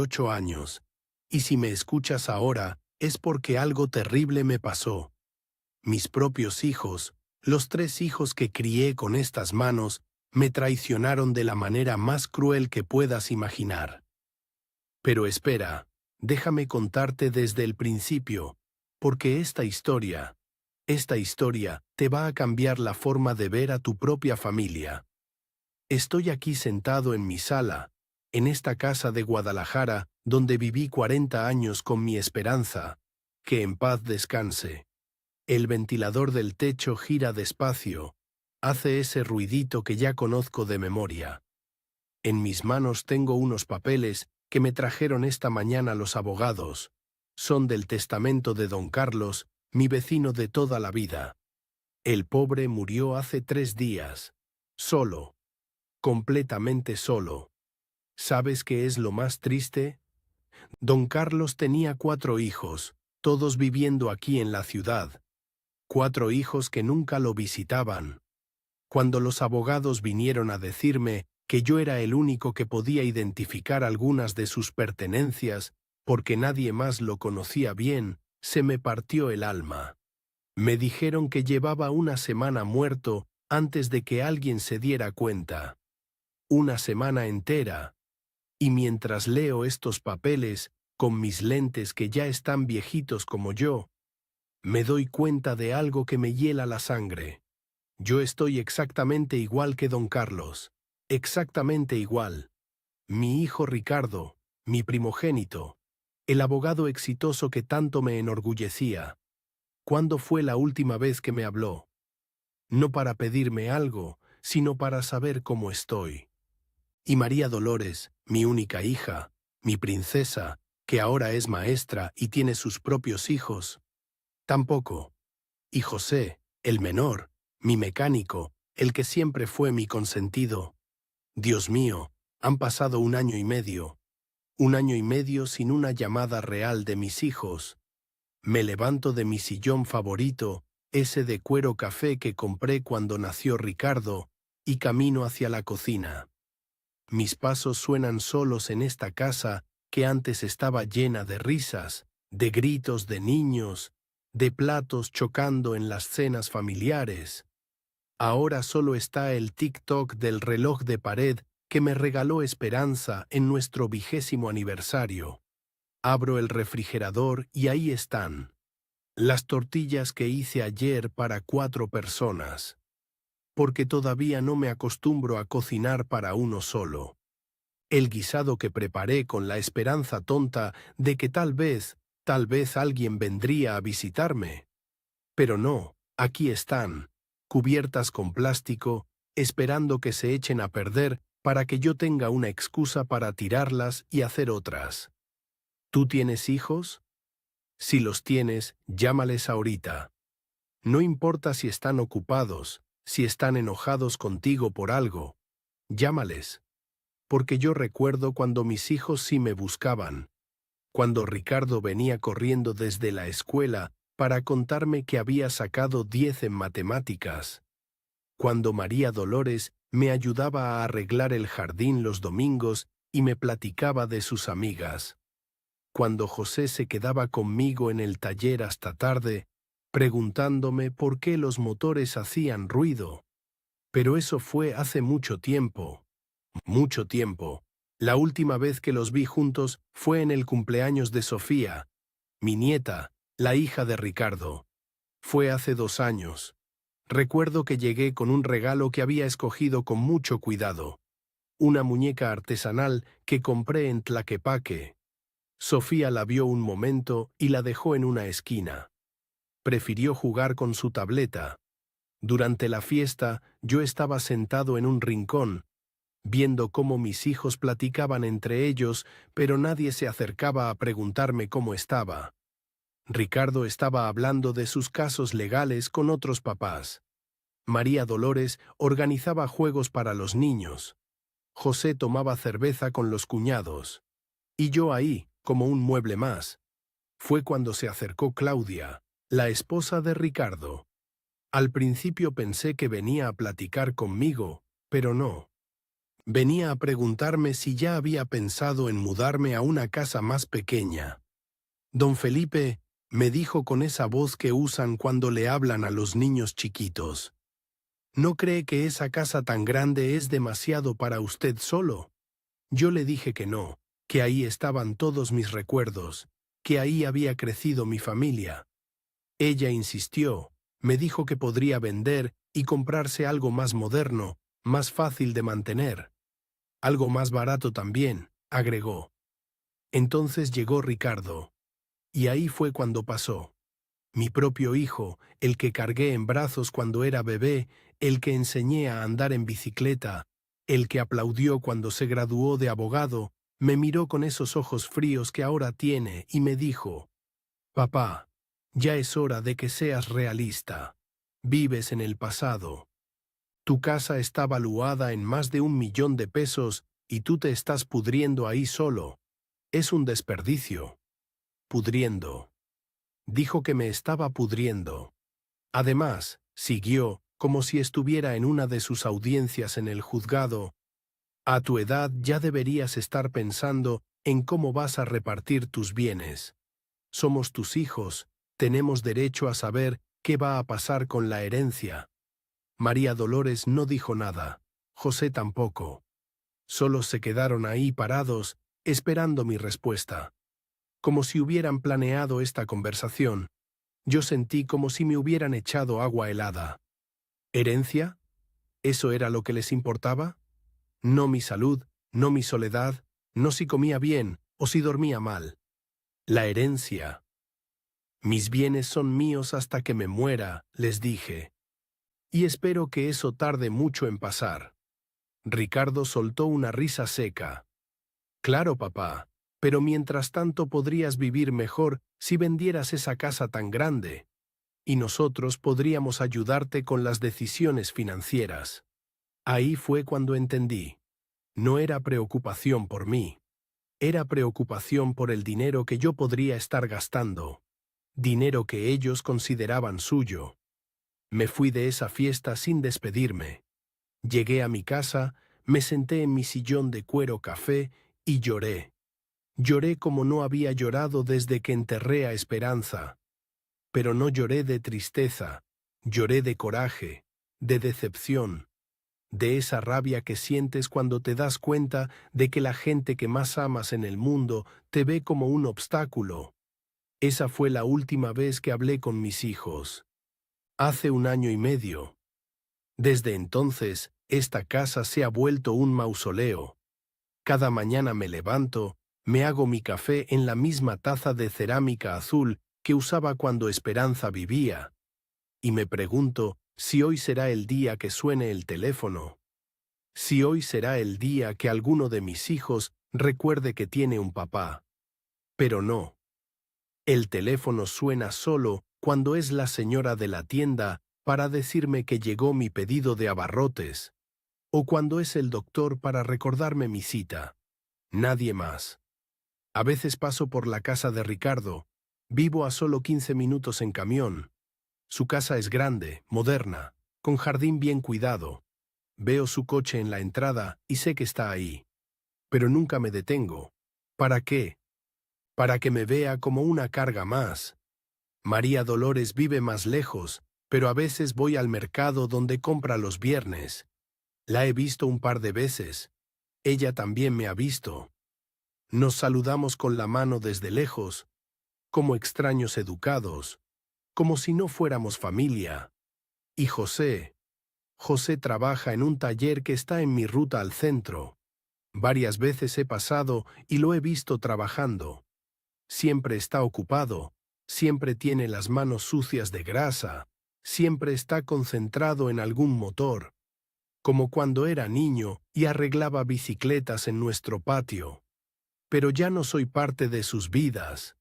8 años, y si me escuchas ahora es porque algo terrible me pasó. Mis propios hijos, los 3 hijos que crié con estas manos, me traicionaron de la manera más cruel que puedas imaginar. Pero espera, déjame contarte desde el principio, porque esta historia te va a cambiar la forma de ver a tu propia familia. Estoy aquí sentado en mi sala, en esta casa de Guadalajara, donde viví 40 años con mi Esperanza, que en paz descanse. El ventilador del techo gira despacio, hace ese ruidito que ya conozco de memoria. En mis manos tengo unos papeles que me trajeron esta mañana los abogados. Son del testamento de don Carlos, mi vecino de toda la vida. El pobre murió hace 3 días. Solo. Completamente solo. ¿Sabes qué es lo más triste? Don Carlos tenía 4 hijos, todos viviendo aquí en la ciudad. 4 hijos que nunca lo visitaban. Cuando los abogados vinieron a decirme que yo era el único que podía identificar algunas de sus pertenencias, porque nadie más lo conocía bien, se me partió el alma. Me dijeron que llevaba una semana muerto antes de que alguien se diera cuenta. Una semana entera. Y mientras leo estos papeles, con mis lentes que ya están viejitos como yo, me doy cuenta de algo que me hiela la sangre. Yo estoy exactamente igual que don Carlos. Exactamente igual. Mi hijo Ricardo, mi primogénito, el abogado exitoso que tanto me enorgullecía. ¿Cuándo fue la última vez que me habló? No para pedirme algo, sino para saber cómo estoy. Y María Dolores, mi única hija, mi princesa, que ahora es maestra y tiene sus propios hijos, tampoco. Y José, el menor, mi mecánico, el que siempre fue mi consentido. Dios mío, han pasado 1 año y medio. 1 año y medio sin una llamada real de mis hijos. Me levanto de mi sillón favorito, ese de cuero café que compré cuando nació Ricardo, y camino hacia la cocina. Mis pasos suenan solos en esta casa que antes estaba llena de risas, de gritos de niños, de platos chocando en las cenas familiares. Ahora solo está el tic-toc del reloj de pared que me regaló Esperanza en nuestro 20º aniversario. Abro el refrigerador y ahí están. Las tortillas que hice ayer para 4 personas. Porque todavía no me acostumbro a cocinar para uno solo. El guisado que preparé con la esperanza tonta de que tal vez alguien vendría a visitarme. Pero no, aquí están, cubiertas con plástico, esperando que se echen a perder para que yo tenga una excusa para tirarlas y hacer otras. ¿Tú tienes hijos? Si los tienes, llámales ahorita. No importa si están ocupados, si están enojados contigo por algo. Llámales. Porque yo recuerdo cuando mis hijos sí me buscaban. Cuando Ricardo venía corriendo desde la escuela para contarme que había sacado 10 en matemáticas. Cuando María Dolores me ayudaba a arreglar el jardín los domingos y me platicaba de sus amigas. Cuando José se quedaba conmigo en el taller hasta tarde, preguntándome por qué los motores hacían ruido. Pero eso fue hace mucho tiempo. Mucho tiempo. La última vez que los vi juntos fue en el cumpleaños de Sofía, mi nieta, la hija de Ricardo. Fue hace 2 años. Recuerdo que llegué con un regalo que había escogido con mucho cuidado. Una muñeca artesanal que compré en Tlaquepaque. Sofía la vio un momento y la dejó en una esquina. Prefirió jugar con su tableta. Durante la fiesta, yo estaba sentado en un rincón, viendo cómo mis hijos platicaban entre ellos, pero nadie se acercaba a preguntarme cómo estaba. Ricardo estaba hablando de sus casos legales con otros papás. María Dolores organizaba juegos para los niños. José tomaba cerveza con los cuñados. Y yo ahí, como un mueble más. Fue cuando se acercó Claudia, la esposa de Ricardo. Al principio pensé que venía a platicar conmigo, pero no. Venía a preguntarme si ya había pensado en mudarme a una casa más pequeña. Don Felipe me dijo con esa voz que usan cuando le hablan a los niños chiquitos: ¿No cree que esa casa tan grande es demasiado para usted solo? Yo le dije que no, que ahí estaban todos mis recuerdos, que ahí había crecido mi familia. Ella insistió, me dijo que podría vender y comprarse algo más moderno, más fácil de mantener. Algo más barato también, agregó. Entonces llegó Ricardo. Y ahí fue cuando pasó. Mi propio hijo, el que cargué en brazos cuando era bebé, el que enseñé a andar en bicicleta, el que aplaudió cuando se graduó de abogado, me miró con esos ojos fríos que ahora tiene y me dijo: «Papá, ya es hora de que seas realista. Vives en el pasado. Tu casa está valuada en más de 1 millón de pesos y tú te estás pudriendo ahí solo. Es un desperdicio». Pudriendo. Dijo que me estaba pudriendo. Además, siguió, como si estuviera en una de sus audiencias en el juzgado: «A tu edad ya deberías estar pensando en cómo vas a repartir tus bienes. Somos tus hijos, tenemos derecho a saber qué va a pasar con la herencia». María Dolores no dijo nada, José tampoco. Solo se quedaron ahí parados, esperando mi respuesta. Como si hubieran planeado esta conversación. Yo sentí como si me hubieran echado agua helada. ¿Herencia? ¿Eso era lo que les importaba? No mi salud, no mi soledad, no si comía bien o si dormía mal. La herencia. Mis bienes son míos hasta que me muera, les dije. Y espero que eso tarde mucho en pasar. Ricardo soltó una risa seca. Claro, papá, pero mientras tanto podrías vivir mejor si vendieras esa casa tan grande. Y nosotros podríamos ayudarte con las decisiones financieras. Ahí fue cuando entendí. No era preocupación por mí. Era preocupación por el dinero que yo podría estar gastando. Dinero que ellos consideraban suyo. Me fui de esa fiesta sin despedirme. Llegué a mi casa, me senté en mi sillón de cuero café y lloré. Lloré como no había llorado desde que enterré a Esperanza. Pero no lloré de tristeza, lloré de coraje, de decepción, de esa rabia que sientes cuando te das cuenta de que la gente que más amas en el mundo te ve como un obstáculo. Esa fue la última vez que hablé con mis hijos. Hace 1 año y medio. Desde entonces, esta casa se ha vuelto un mausoleo. Cada mañana me levanto, me hago mi café en la misma taza de cerámica azul que usaba cuando Esperanza vivía, y me pregunto si hoy será el día que suene el teléfono, si hoy será el día que alguno de mis hijos recuerde que tiene un papá. Pero no. El teléfono suena solo cuando es la señora de la tienda para decirme que llegó mi pedido de abarrotes, o cuando es el doctor para recordarme mi cita. Nadie más. A veces paso por la casa de Ricardo. Vivo a solo 15 minutos en camión. Su casa es grande, moderna, con jardín bien cuidado. Veo su coche en la entrada y sé que está ahí. Pero nunca me detengo. ¿Para qué? Para que me vea como una carga más. María Dolores vive más lejos, pero a veces voy al mercado donde compra los viernes. La he visto un par de veces. Ella también me ha visto. Nos saludamos con la mano desde lejos, como extraños educados, como si no fuéramos familia. Y José trabaja en un taller que está en mi ruta al centro. Varias veces he pasado y lo he visto trabajando. Siempre está ocupado, siempre tiene las manos sucias de grasa, siempre está concentrado en algún motor, como cuando era niño y arreglaba bicicletas en nuestro patio. Pero ya no soy parte de sus vidas.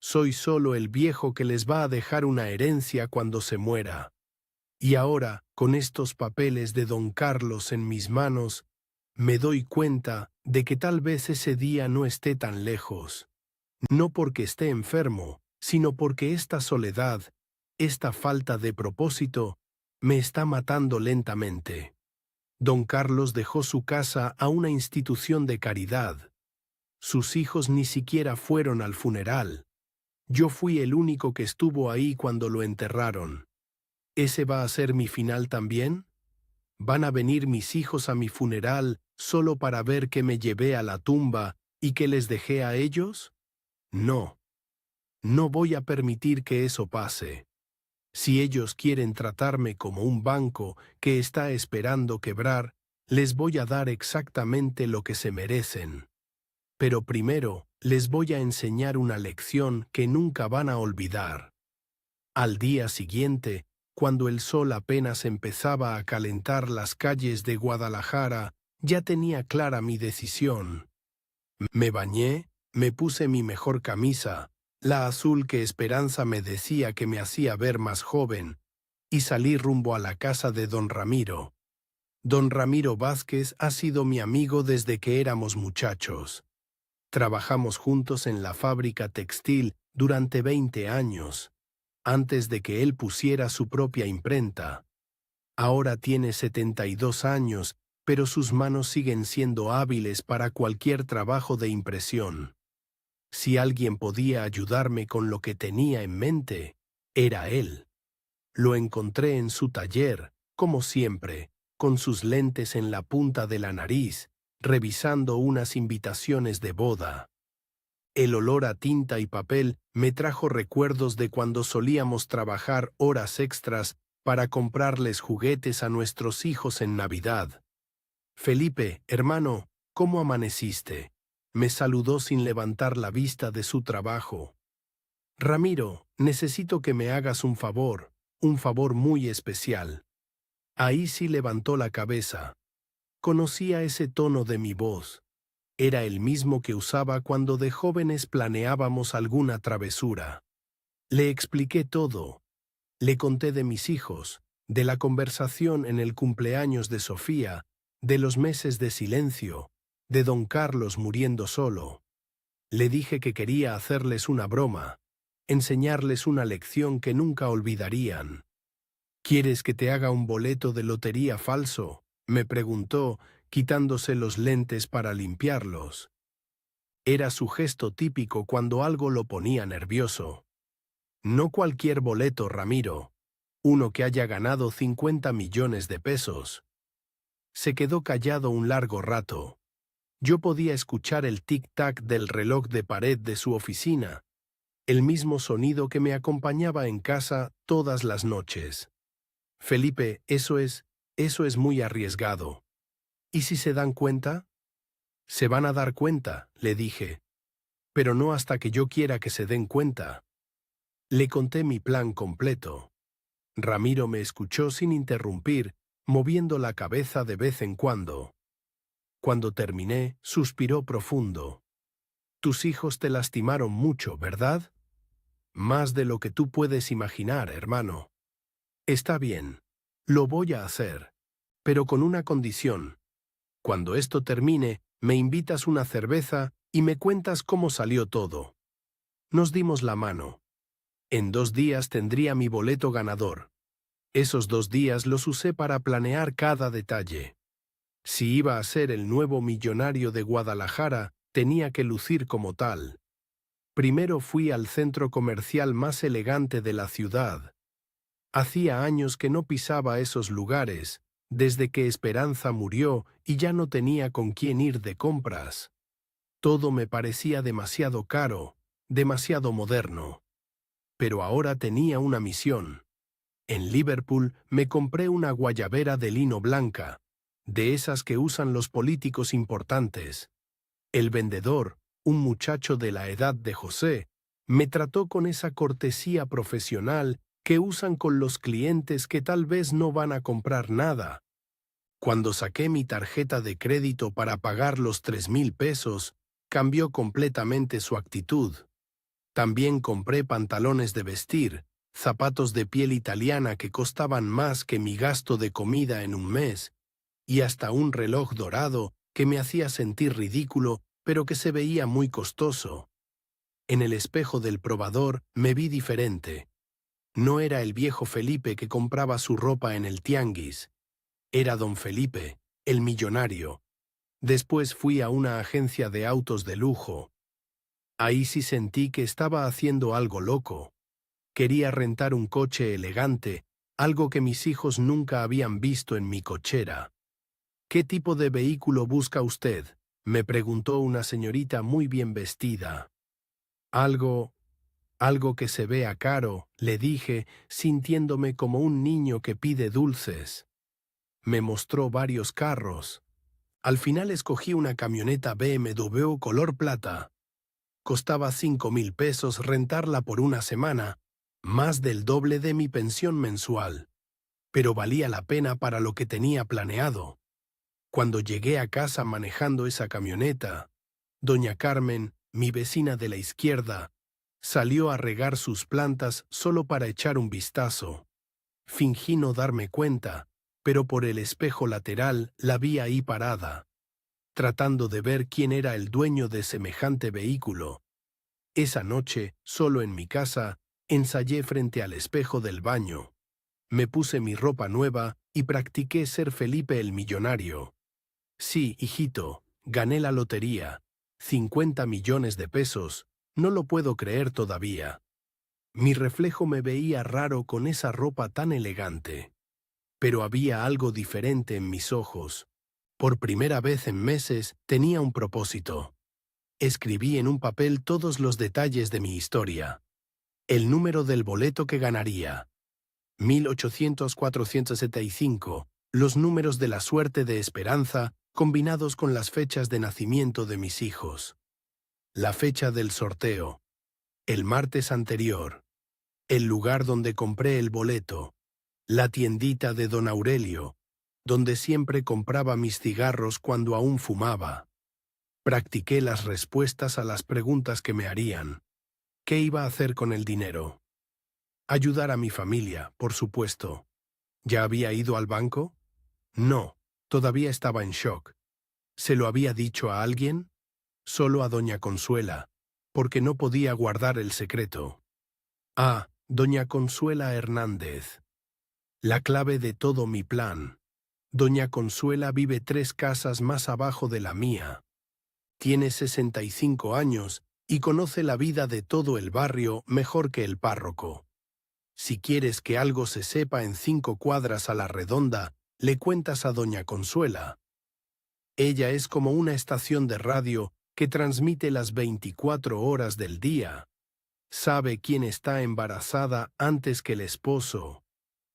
Soy solo el viejo que les va a dejar una herencia cuando se muera. Y ahora, con estos papeles de don Carlos en mis manos, me doy cuenta de que tal vez ese día no esté tan lejos. No porque esté enfermo, sino porque esta soledad, esta falta de propósito, me está matando lentamente. Don Carlos dejó su casa a una institución de caridad. Sus hijos ni siquiera fueron al funeral. Yo fui el único que estuvo ahí cuando lo enterraron. ¿Ese va a ser mi final también? ¿Van a venir mis hijos a mi funeral solo para ver que me llevé a la tumba y que les dejé a ellos? No. No voy a permitir que eso pase. Si ellos quieren tratarme como un banco que está esperando quebrar, les voy a dar exactamente lo que se merecen. Pero primero les voy a enseñar una lección que nunca van a olvidar. Al día siguiente, cuando el sol apenas empezaba a calentar las calles de Guadalajara, ya tenía clara mi decisión. Me bañé, me puse mi mejor camisa, la azul que Esperanza me decía que me hacía ver más joven, y salí rumbo a la casa de don Ramiro. Don Ramiro Vázquez ha sido mi amigo desde que éramos muchachos. Trabajamos juntos en la fábrica textil durante 20 años, antes de que él pusiera su propia imprenta. Ahora tiene 72 años, pero sus manos siguen siendo hábiles para cualquier trabajo de impresión. Si alguien podía ayudarme con lo que tenía en mente, era él. Lo encontré en su taller, como siempre, con sus lentes en la punta de la nariz, revisando unas invitaciones de boda. El olor a tinta y papel me trajo recuerdos de cuando solíamos trabajar horas extras para comprarles juguetes a nuestros hijos en Navidad. Felipe, hermano, ¿cómo amaneciste? Me saludó sin levantar la vista de su trabajo. Ramiro, necesito que me hagas un favor muy especial. Ahí sí levantó la cabeza. Conocía ese tono de mi voz. Era el mismo que usaba cuando de jóvenes planeábamos alguna travesura. Le expliqué todo. Le conté de mis hijos, de la conversación en el cumpleaños de Sofía, de los meses de silencio, de don Carlos muriendo solo. Le dije que quería hacerles una broma, enseñarles una lección que nunca olvidarían. ¿Quieres que te haga un boleto de lotería falso?, me preguntó, quitándose los lentes para limpiarlos. Era su gesto típico cuando algo lo ponía nervioso. No cualquier boleto, Ramiro. Uno que haya ganado 50 millones de pesos. Se quedó callado un largo rato. Yo podía escuchar el tic-tac del reloj de pared de su oficina, el mismo sonido que me acompañaba en casa todas las noches. Felipe, eso es muy arriesgado. ¿Y si se dan cuenta? Se van a dar cuenta, le dije. Pero no hasta que yo quiera que se den cuenta. Le conté mi plan completo. Ramiro me escuchó sin interrumpir, moviendo la cabeza de vez en cuando. Cuando terminé, suspiró profundo. Tus hijos te lastimaron mucho, ¿verdad? Más de lo que tú puedes imaginar, hermano. Está bien. Lo voy a hacer. Pero con una condición. Cuando esto termine, me invitas una cerveza y me cuentas cómo salió todo. Nos dimos la mano. En 2 días tendría mi boleto ganador. Esos 2 días los usé para planear cada detalle. Si iba a ser el nuevo millonario de Guadalajara, tenía que lucir como tal. Primero fui al centro comercial más elegante de la ciudad. Hacía años que no pisaba esos lugares, desde que Esperanza murió y ya no tenía con quién ir de compras. Todo me parecía demasiado caro, demasiado moderno. Pero ahora tenía una misión. En Liverpool me compré una guayabera de lino blanca, de esas que usan los políticos importantes. El vendedor, un muchacho de la edad de José, me trató con esa cortesía profesional que usan con los clientes que tal vez no van a comprar nada. Cuando saqué mi tarjeta de crédito para pagar los 3,000 pesos, cambió completamente su actitud. También compré pantalones de vestir, zapatos de piel italiana que costaban más que mi gasto de comida en un mes, y hasta un reloj dorado que me hacía sentir ridículo, pero que se veía muy costoso. En el espejo del probador me vi diferente. No era el viejo Felipe que compraba su ropa en el tianguis. Era don Felipe, El millonario. Después fui a una agencia de autos de lujo. Ahí sí sentí que estaba haciendo algo loco. Quería rentar un coche elegante, algo que mis hijos nunca habían visto en mi cochera. ¿Qué tipo de vehículo busca usted?, me preguntó una señorita muy bien vestida. Algo que se vea caro, le dije, sintiéndome como un niño que pide dulces. Me mostró varios carros. Al final escogí una camioneta BMW color plata. Costaba 5,000 pesos rentarla por una semana, más del doble de mi pensión mensual. Pero valía la pena para lo que tenía planeado. Cuando llegué a casa manejando esa camioneta, doña Carmen, mi vecina de la izquierda, salió a regar sus plantas solo para echar un vistazo. Fingí no darme cuenta, pero por el espejo lateral la vi ahí parada, tratando de ver quién era el dueño de semejante vehículo. Esa noche, solo en mi casa, ensayé frente al espejo del baño. Me puse mi ropa nueva y practiqué ser Felipe el millonario. Sí, hijito, gané la lotería. 50 millones de pesos. No lo puedo creer todavía. Mi reflejo me veía raro con esa ropa tan elegante. Pero había algo diferente en mis ojos. Por primera vez en meses tenía un propósito. Escribí en un papel todos los detalles de mi historia. El número del boleto que ganaría. 1800-475, los números de la suerte de Esperanza combinados con las fechas de nacimiento de mis hijos. La fecha del sorteo. El martes anterior. El lugar donde compré el boleto. La tiendita de don Aurelio, donde siempre compraba mis cigarros cuando aún fumaba. Practiqué las respuestas a las preguntas que me harían. ¿Qué iba a hacer con el dinero? Ayudar a mi familia, por supuesto. ¿Ya había ido al banco? No, todavía estaba en shock. ¿Se lo había dicho a alguien? Solo a doña Consuela, porque no podía guardar el secreto. Ah, doña Consuela Hernández. La clave de todo mi plan. Doña Consuela vive 3 casas más abajo de la mía. Tiene 65 años y conoce la vida de todo el barrio mejor que el párroco. Si quieres que algo se sepa en 5 cuadras a la redonda, le cuentas a doña Consuela. Ella es como una estación de radio que transmite las 24 horas del día. Sabe quién está embarazada antes que el esposo,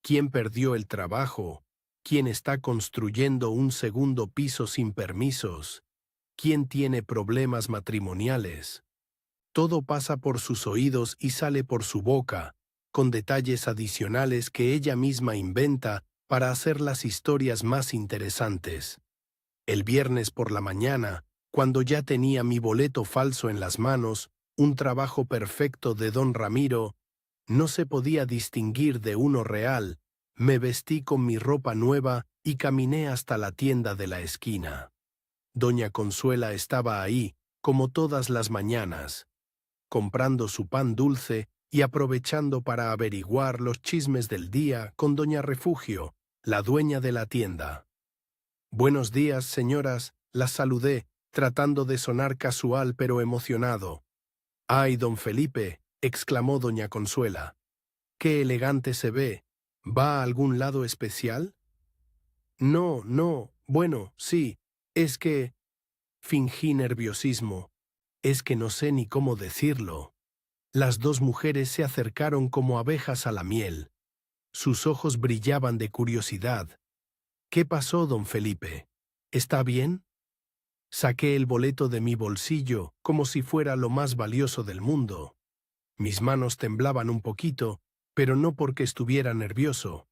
quién perdió el trabajo, quién está construyendo un segundo piso sin permisos, quién tiene problemas matrimoniales. Todo pasa por sus oídos y sale por su boca, con detalles adicionales que ella misma inventa para hacer las historias más interesantes. El viernes por la mañana, cuando ya tenía mi boleto falso en las manos, un trabajo perfecto de don Ramiro, no se podía distinguir de uno real, me vestí con mi ropa nueva y caminé hasta la tienda de la esquina. Doña Consuela estaba ahí, como todas las mañanas, comprando su pan dulce y aprovechando para averiguar los chismes del día con doña Refugio, la dueña de la tienda. «Buenos días, señoras», las saludé, tratando de sonar casual pero emocionado. «¡Ay, don Felipe!», exclamó doña Consuela. «¡Qué elegante se ve! ¿Va a algún lado especial?» «No, no, bueno, sí, es que...» Fingí nerviosismo. Es que no sé ni cómo decirlo. Las 2 mujeres se acercaron como abejas a la miel. Sus ojos brillaban de curiosidad. «¿Qué pasó, don Felipe? ¿Está bien?» Saqué el boleto de mi bolsillo como si fuera lo más valioso del mundo. Mis manos temblaban un poquito, pero no porque estuviera nervioso.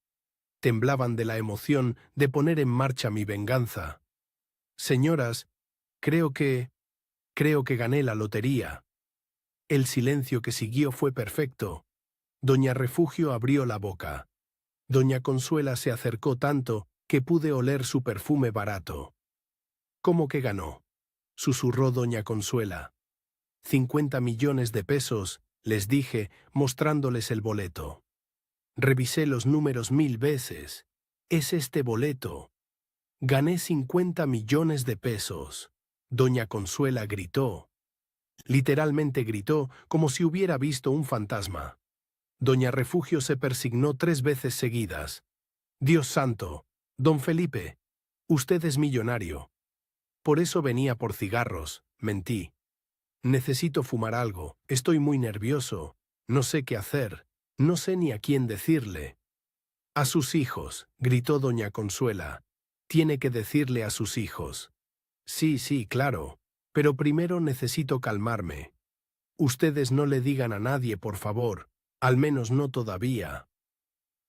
Temblaban de la emoción de poner en marcha mi venganza. «Señoras, creo que gané la lotería». El silencio que siguió fue perfecto. Doña Refugio abrió la boca. Doña Consuela se acercó tanto que pude oler su perfume barato. «¿Cómo que ganó?», susurró doña Consuela. 50 millones de pesos, les dije, mostrándoles el boleto. Revisé los números 1000 veces. «Es este boleto». Gané 50 millones de pesos. Doña Consuela gritó. Literalmente gritó como si hubiera visto un fantasma. Doña Refugio se persignó 3 veces seguidas. Dios santo, don Felipe, usted es millonario. Por eso venía por cigarros, mentí. Necesito fumar algo, estoy muy nervioso, no sé qué hacer, no sé ni a quién decirle. A sus hijos, gritó doña Consuela. Tiene que decirle a sus hijos. Sí, sí, claro, pero primero necesito calmarme. Ustedes no le digan a nadie, por favor, al menos no todavía.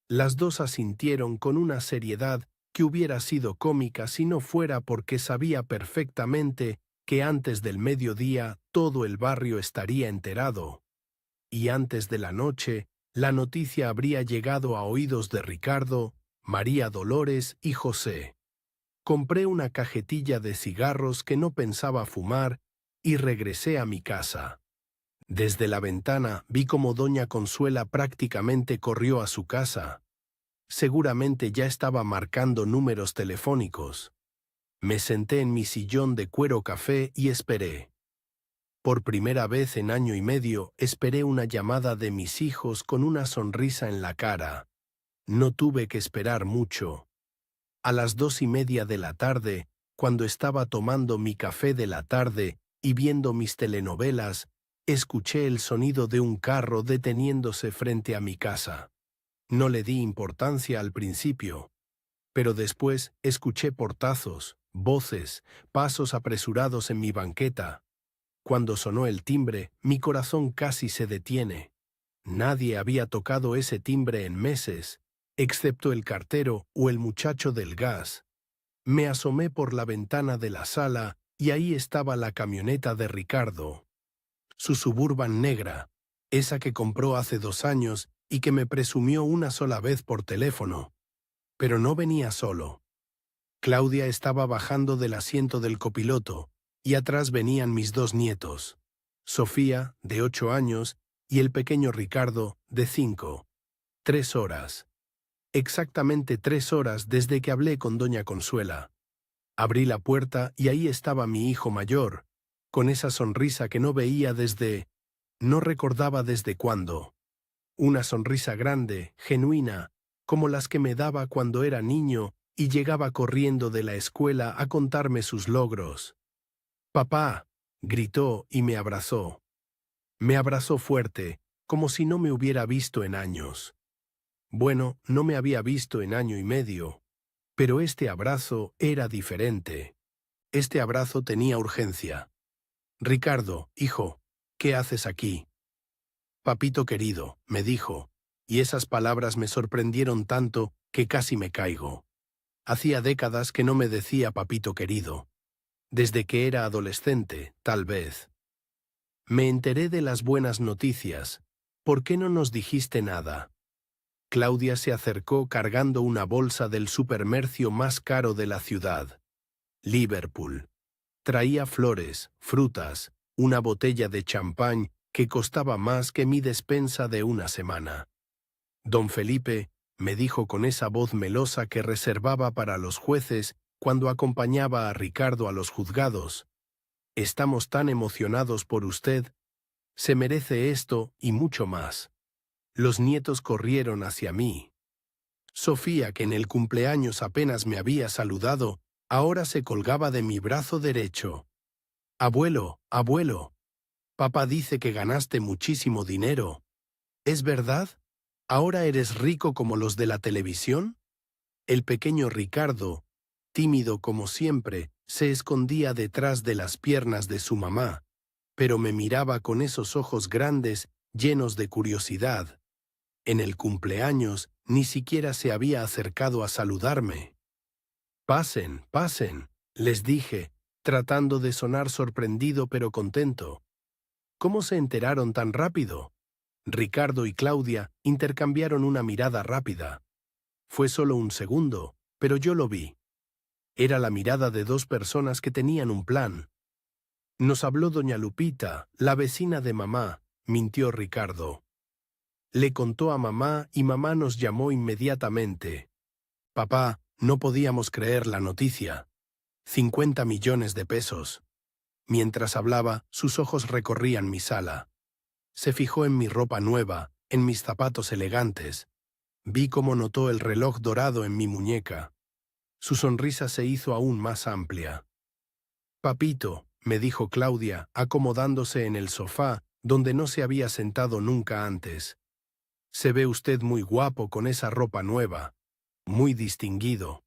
Las dos asintieron con una seriedad que hubiera sido cómica si no fuera porque sabía perfectamente que antes del mediodía todo el barrio estaría enterado. Y antes de la noche, la noticia habría llegado a oídos de Ricardo, María Dolores y José. Compré una cajetilla de cigarros que no pensaba fumar y regresé a mi casa. Desde la ventana vi cómo doña Consuela prácticamente corrió a su casa. Seguramente ya estaba marcando números telefónicos. Me senté en mi sillón de cuero café y esperé. Por primera vez en año y medio esperé una llamada de mis hijos con una sonrisa en la cara. No tuve que esperar mucho. A las 2:30 de la tarde, cuando estaba tomando mi café de la tarde y viendo mis telenovelas, escuché el sonido de un carro deteniéndose frente a mi casa. No le di importancia al principio, pero después escuché portazos, voces, pasos apresurados en mi banqueta. Cuando sonó el timbre, mi corazón casi se detiene. Nadie había tocado ese timbre en meses, excepto el cartero o el muchacho del gas. Me asomé por la ventana de la sala y ahí estaba la camioneta de Ricardo. Su Suburban negra, esa que compró hace 2 años y que me presumió una sola vez por teléfono. Pero no venía solo. Claudia estaba bajando del asiento del copiloto, y atrás venían mis 2 nietos, Sofía, de 8 años, y el pequeño Ricardo, de 5. 3 horas. Exactamente 3 horas desde que hablé con doña Consuela. Abrí la puerta y ahí estaba mi hijo mayor, con esa sonrisa que no veía desde... no recordaba desde cuándo. Una sonrisa grande, genuina, como las que me daba cuando era niño y llegaba corriendo de la escuela a contarme sus logros. «Papá», gritó y me abrazó. Me abrazó fuerte, como si no me hubiera visto en años. Bueno, no me había visto en año y medio, pero este abrazo era diferente. Este abrazo tenía urgencia. «Ricardo, hijo, ¿qué haces aquí?» «Papito querido», me dijo, y esas palabras me sorprendieron tanto que casi me caigo. Hacía décadas que no me decía papito querido. Desde que era adolescente, tal vez. Me enteré de las buenas noticias. ¿Por qué no nos dijiste nada? Claudia se acercó cargando una bolsa del supermercio más caro de la ciudad. Liverpool. Traía flores, frutas, una botella de champán que costaba más que mi despensa de una semana. Don Felipe, me dijo con esa voz melosa que reservaba para los jueces cuando acompañaba a Ricardo a los juzgados. Estamos tan emocionados por usted. Se merece esto y mucho más. Los nietos corrieron hacia mí. Sofía, que en el cumpleaños apenas me había saludado, ahora se colgaba de mi brazo derecho. Abuelo, abuelo, papá dice que ganaste muchísimo dinero. ¿Es verdad? ¿Ahora eres rico como los de la televisión? El pequeño Ricardo, tímido como siempre, se escondía detrás de las piernas de su mamá, pero me miraba con esos ojos grandes, llenos de curiosidad. En el cumpleaños ni siquiera se había acercado a saludarme. «Pasen, pasen», les dije, tratando de sonar sorprendido pero contento. «¿Cómo se enteraron tan rápido?» Ricardo y Claudia intercambiaron una mirada rápida. Fue solo un segundo, pero yo lo vi. Era la mirada de 2 personas que tenían un plan. «Nos habló doña Lupita, la vecina de mamá», mintió Ricardo. Le contó a mamá y mamá nos llamó inmediatamente. «Papá, No podíamos creer la noticia. 50 millones de pesos. Mientras hablaba, sus ojos recorrían mi sala. Se fijó en mi ropa nueva, en mis zapatos elegantes. Vi cómo notó el reloj dorado en mi muñeca. Su sonrisa se hizo aún más amplia. «Papito», me dijo Claudia, acomodándose en el sofá, donde no se había sentado nunca antes. «Se ve usted muy guapo con esa ropa nueva. Muy distinguido».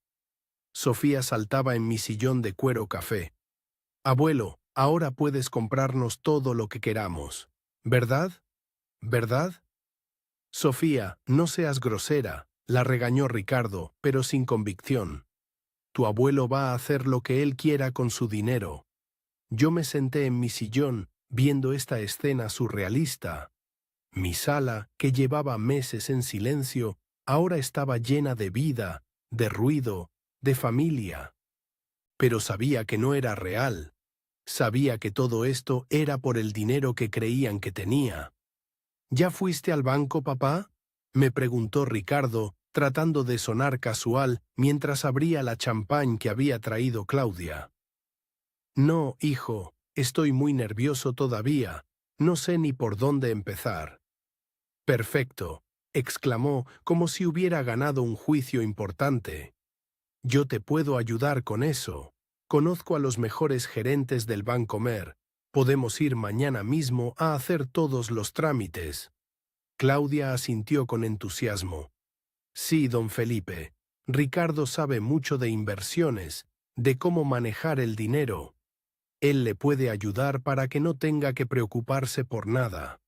Sofía saltaba en mi sillón de cuero café. «Abuelo, ahora puedes comprarnos todo lo que queramos. ¿Verdad? ¿Verdad?» «Sofía, no seas grosera», la regañó Ricardo, pero sin convicción. «Tu abuelo va a hacer lo que él quiera con su dinero». Yo me senté en mi sillón, viendo esta escena surrealista. Mi sala, que llevaba meses en silencio, ahora estaba llena de vida, de ruido, de familia. Pero sabía que no era real. Sabía que todo esto era por el dinero que creían que tenía. «¿Ya fuiste al banco, papá?», me preguntó Ricardo, tratando de sonar casual mientras abría la champán que había traído Claudia. «No, hijo, estoy muy nervioso todavía. No sé ni por dónde empezar». «Perfecto», exclamó como si hubiera ganado un juicio importante. «Yo te puedo ayudar con eso. Conozco a los mejores gerentes del Bancomer. Podemos ir mañana mismo a hacer todos los trámites». Claudia asintió con entusiasmo. «Sí, don Felipe. Ricardo sabe mucho de inversiones, de cómo manejar el dinero. Él le puede ayudar para que no tenga que preocuparse por nada».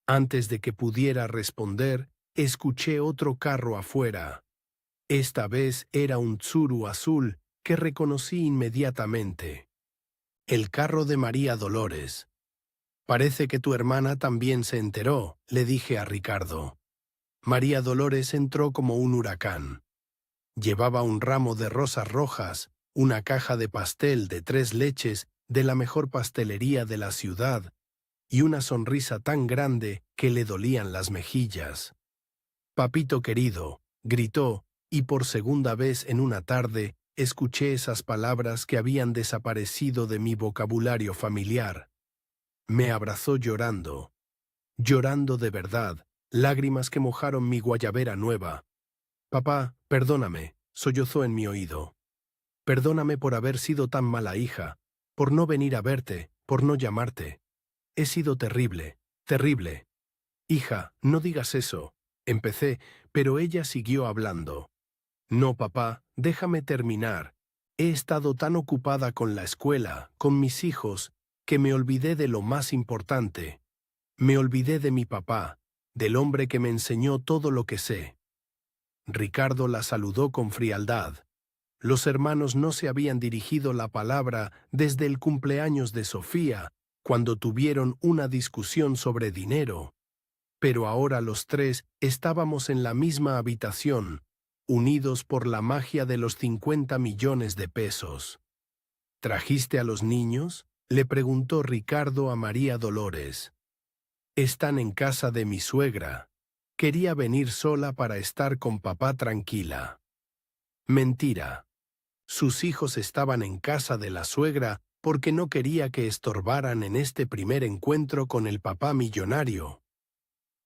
Antes de que pudiera responder, escuché otro carro afuera. Esta vez era un Tsuru azul que reconocí inmediatamente. El carro de María Dolores. «Parece que tu hermana también se enteró», le dije a Ricardo. María Dolores entró como un huracán. Llevaba un ramo de rosas rojas, una caja de pastel de 3 leches de la mejor pastelería de la ciudad y una sonrisa tan grande que le dolían las mejillas. «Papito querido», gritó, y por segunda vez en una tarde escuché esas palabras que habían desaparecido de mi vocabulario familiar. Me abrazó llorando. Llorando de verdad, lágrimas que mojaron mi guayabera nueva. «Papá, perdóname», sollozó en mi oído. «Perdóname por haber sido tan mala hija, por no venir a verte, por no llamarte. He sido terrible, terrible». «Hija, no digas eso», empecé, pero ella siguió hablando. «No, papá, déjame terminar. He estado tan ocupada con la escuela, con mis hijos, que me olvidé de lo más importante. Me olvidé de mi papá, del hombre que me enseñó todo lo que sé». Ricardo la saludó con frialdad. Los hermanos no se habían dirigido la palabra desde el cumpleaños de Sofía, cuando tuvieron una discusión sobre dinero. Pero ahora los tres estábamos en la misma habitación, unidos por la magia de los 50 millones de pesos. «¿Trajiste a los niños?», le preguntó Ricardo a María Dolores. «Están en casa de mi suegra. Quería venir sola para estar con papá tranquila». Mentira. Sus hijos estaban en casa de la suegra porque no quería que estorbaran en este primer encuentro con el papá millonario.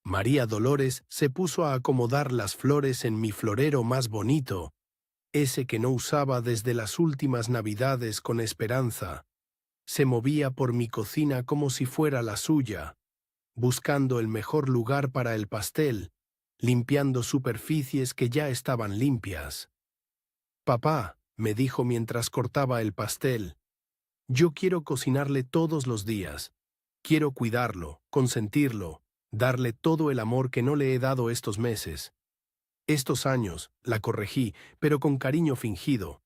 María Dolores se puso a acomodar las flores en mi florero más bonito, ese que no usaba desde las últimas Navidades con esperanza. Se movía por mi cocina como si fuera la suya, buscando el mejor lugar para el pastel, limpiando superficies que ya estaban limpias. «Papá», me dijo mientras cortaba el pastel, «yo quiero cocinarle todos los días. Quiero cuidarlo, consentirlo, darle todo el amor que no le he dado estos meses. Estos años», la corregí, pero con cariño fingido.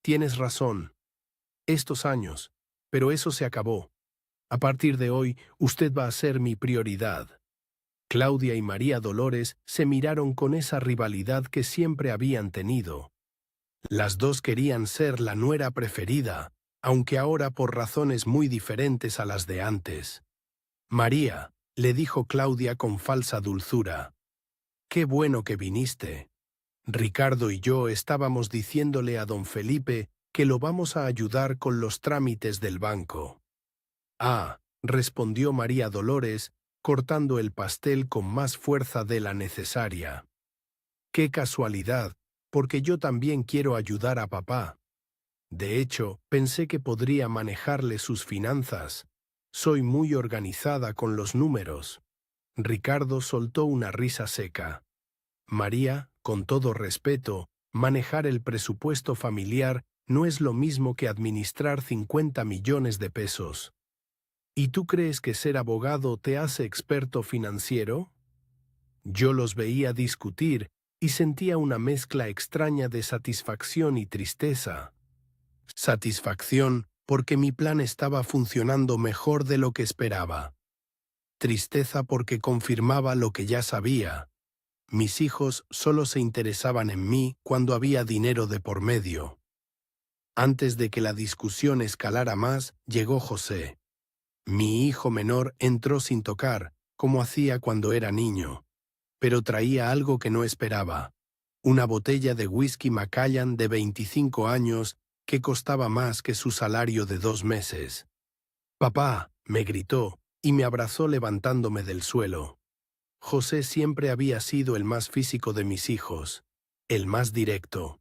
«Tienes razón. Estos años, pero eso se acabó. A partir de hoy, usted va a ser mi prioridad». Claudia y María Dolores se miraron con esa rivalidad que siempre habían tenido. Las dos querían ser la nuera preferida, aunque ahora por razones muy diferentes a las de antes. «María», le dijo Claudia con falsa dulzura, «qué bueno que viniste». Ricardo y yo estábamos diciéndole a don Felipe que lo vamos a ayudar con los trámites del banco. Ah, respondió María Dolores, cortando el pastel con más fuerza de la necesaria. Qué casualidad, porque yo también quiero ayudar a papá. De hecho, pensé que podría manejarle sus finanzas. Soy muy organizada con los números. Ricardo soltó una risa seca. María, con todo respeto, manejar el presupuesto familiar no es lo mismo que administrar 50 millones de pesos. ¿Y tú crees que ser abogado te hace experto financiero? Yo los veía discutir y sentía una mezcla extraña de satisfacción y tristeza. Satisfacción porque mi plan estaba funcionando mejor de lo que esperaba. Tristeza porque confirmaba lo que ya sabía. Mis hijos solo se interesaban en mí cuando había dinero de por medio. Antes de que la discusión escalara más, llegó José. Mi hijo menor entró sin tocar, como hacía cuando era niño, pero traía algo que no esperaba. Una botella de whisky Macallan de 25 años que costaba más que su salario de 2 meses. «Papá», me gritó, y me abrazó levantándome del suelo. José siempre había sido el más físico de mis hijos, el más directo.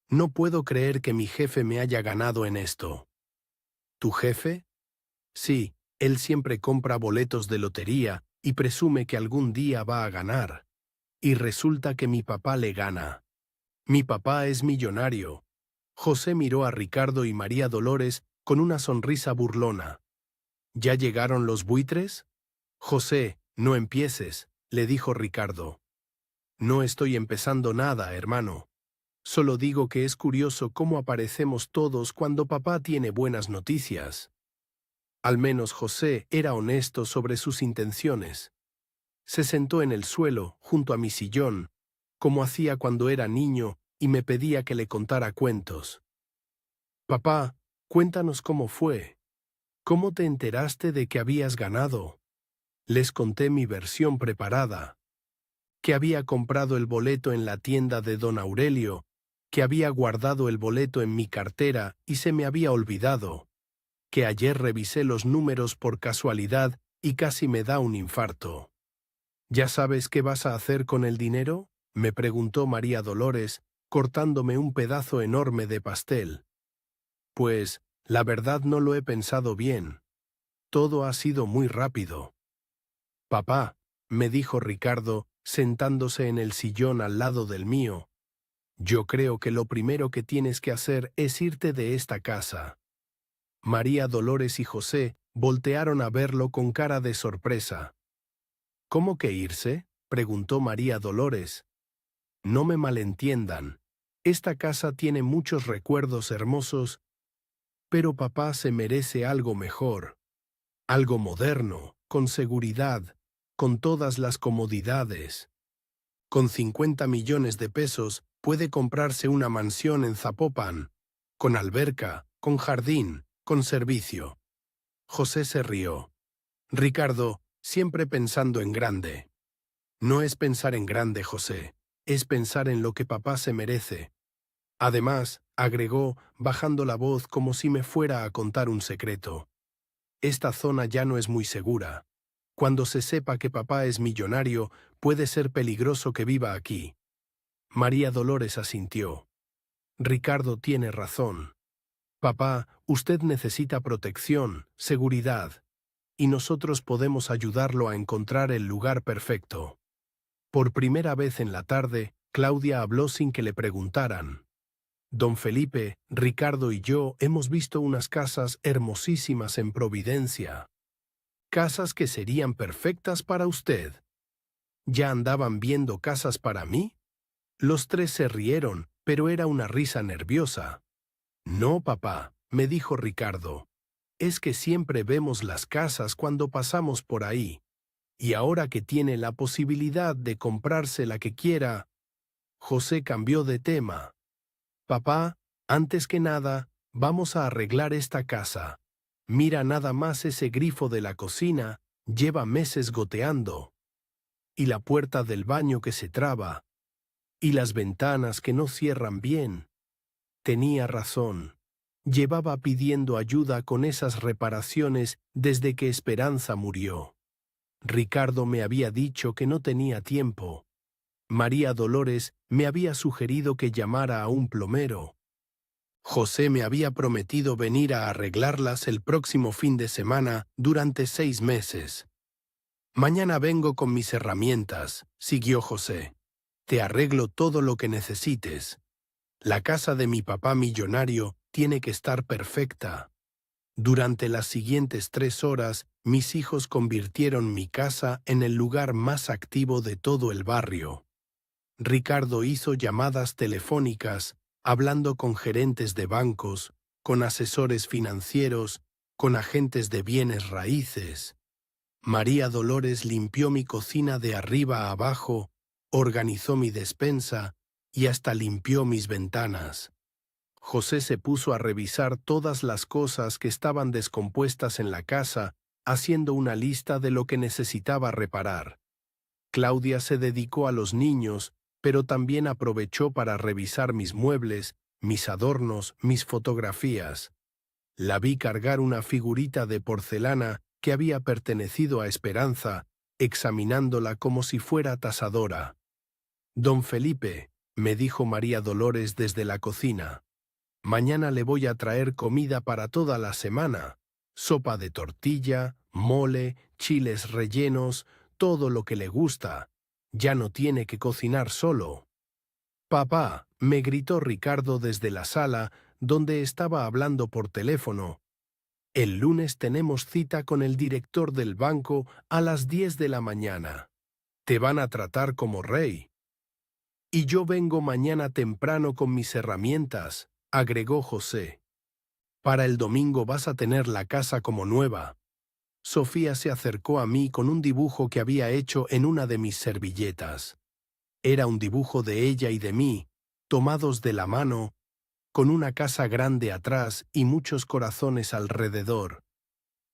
No puedo creer que mi jefe me haya ganado en esto. ¿Tu jefe? Sí, él siempre compra boletos de lotería y presume que algún día va a ganar. Y resulta que mi papá le gana. Mi papá es millonario. José miró a Ricardo y María Dolores con una sonrisa burlona. ¿Ya llegaron los buitres? José, no empieces, le dijo Ricardo. No estoy empezando nada, hermano. Solo digo que es curioso cómo aparecemos todos cuando papá tiene buenas noticias. Al menos José era honesto sobre sus intenciones. Se sentó en el suelo, junto a mi sillón, como hacía cuando era niño, y me pedía que le contara cuentos. Papá, cuéntanos cómo fue. ¿Cómo te enteraste de que habías ganado? Les conté mi versión preparada. Que había comprado el boleto en la tienda de don Aurelio, que había guardado el boleto en mi cartera y se me había olvidado, que ayer revisé los números por casualidad y casi me da un infarto. ¿Ya sabes qué vas a hacer con el dinero?, me preguntó María Dolores, cortándome un pedazo enorme de pastel. Pues, la verdad no lo he pensado bien. Todo ha sido muy rápido. Papá, me dijo Ricardo, sentándose en el sillón al lado del mío, yo creo que lo primero que tienes que hacer es irte de esta casa. María Dolores y José voltearon a verlo con cara de sorpresa. ¿Cómo que irse?, preguntó María Dolores. No me malentiendan. Esta casa tiene muchos recuerdos hermosos, pero papá se merece algo mejor. Algo moderno, con seguridad, con todas las comodidades. Con 50 millones de pesos puede comprarse una mansión en Zapopan, con alberca, con jardín, con servicio. José se rió. Ricardo, siempre pensando en grande. No es pensar en grande, José, es pensar en lo que papá se merece. Además, agregó, bajando la voz como si me fuera a contar un secreto. Esta zona ya no es muy segura. Cuando se sepa que papá es millonario, puede ser peligroso que viva aquí. María Dolores asintió. Ricardo tiene razón. Papá, usted necesita protección, seguridad, y nosotros podemos ayudarlo a encontrar el lugar perfecto. Por primera vez en la tarde, Claudia habló sin que le preguntaran. Don Felipe, Ricardo y yo hemos visto unas casas hermosísimas en Providencia. Casas que serían perfectas para usted. ¿Ya andaban viendo casas para mí? Los tres se rieron, pero era una risa nerviosa. No, papá, me dijo Ricardo. Es que siempre vemos las casas cuando pasamos por ahí. Y ahora que tiene la posibilidad de comprarse la que quiera... José cambió de tema. Papá, antes que nada, vamos a arreglar esta casa. Mira nada más ese grifo de la cocina, lleva meses goteando. Y la puerta del baño que se traba. Y las ventanas que no cierran bien. Tenía razón. Llevaba pidiendo ayuda con esas reparaciones desde que Esperanza murió. Ricardo me había dicho que no tenía tiempo. María Dolores me había sugerido que llamara a un plomero. José me había prometido venir a arreglarlas el próximo fin de semana durante 6 meses. Mañana vengo con mis herramientas, siguió José. Te arreglo todo lo que necesites. La casa de mi papá millonario tiene que estar perfecta. Durante las siguientes 3 horas, mis hijos convirtieron mi casa en el lugar más activo de todo el barrio. Ricardo hizo llamadas telefónicas, hablando con gerentes de bancos, con asesores financieros, con agentes de bienes raíces. María Dolores limpió mi cocina de arriba a abajo, organizó mi despensa y hasta limpió mis ventanas. José se puso a revisar todas las cosas que estaban descompuestas en la casa, haciendo una lista de lo que necesitaba reparar. Claudia se dedicó a los niños, pero también aprovechó para revisar mis muebles, mis adornos, mis fotografías. La vi cargar una figurita de porcelana que había pertenecido a Esperanza, examinándola como si fuera tasadora. «Don Felipe», me dijo María Dolores desde la cocina, «mañana le voy a traer comida para toda la semana. Sopa de tortilla, mole, chiles rellenos, todo lo que le gusta. Ya no tiene que cocinar solo». «Papá», me gritó Ricardo desde la sala, donde estaba hablando por teléfono, «el lunes tenemos cita con el director del banco a las 10 de la mañana. Te van a tratar como rey». «Y yo vengo mañana temprano con mis herramientas», agregó José. «Para el domingo vas a tener la casa como nueva». Sofía se acercó a mí con un dibujo que había hecho en una de mis servilletas. Era un dibujo de ella y de mí, tomados de la mano, con una casa grande atrás y muchos corazones alrededor.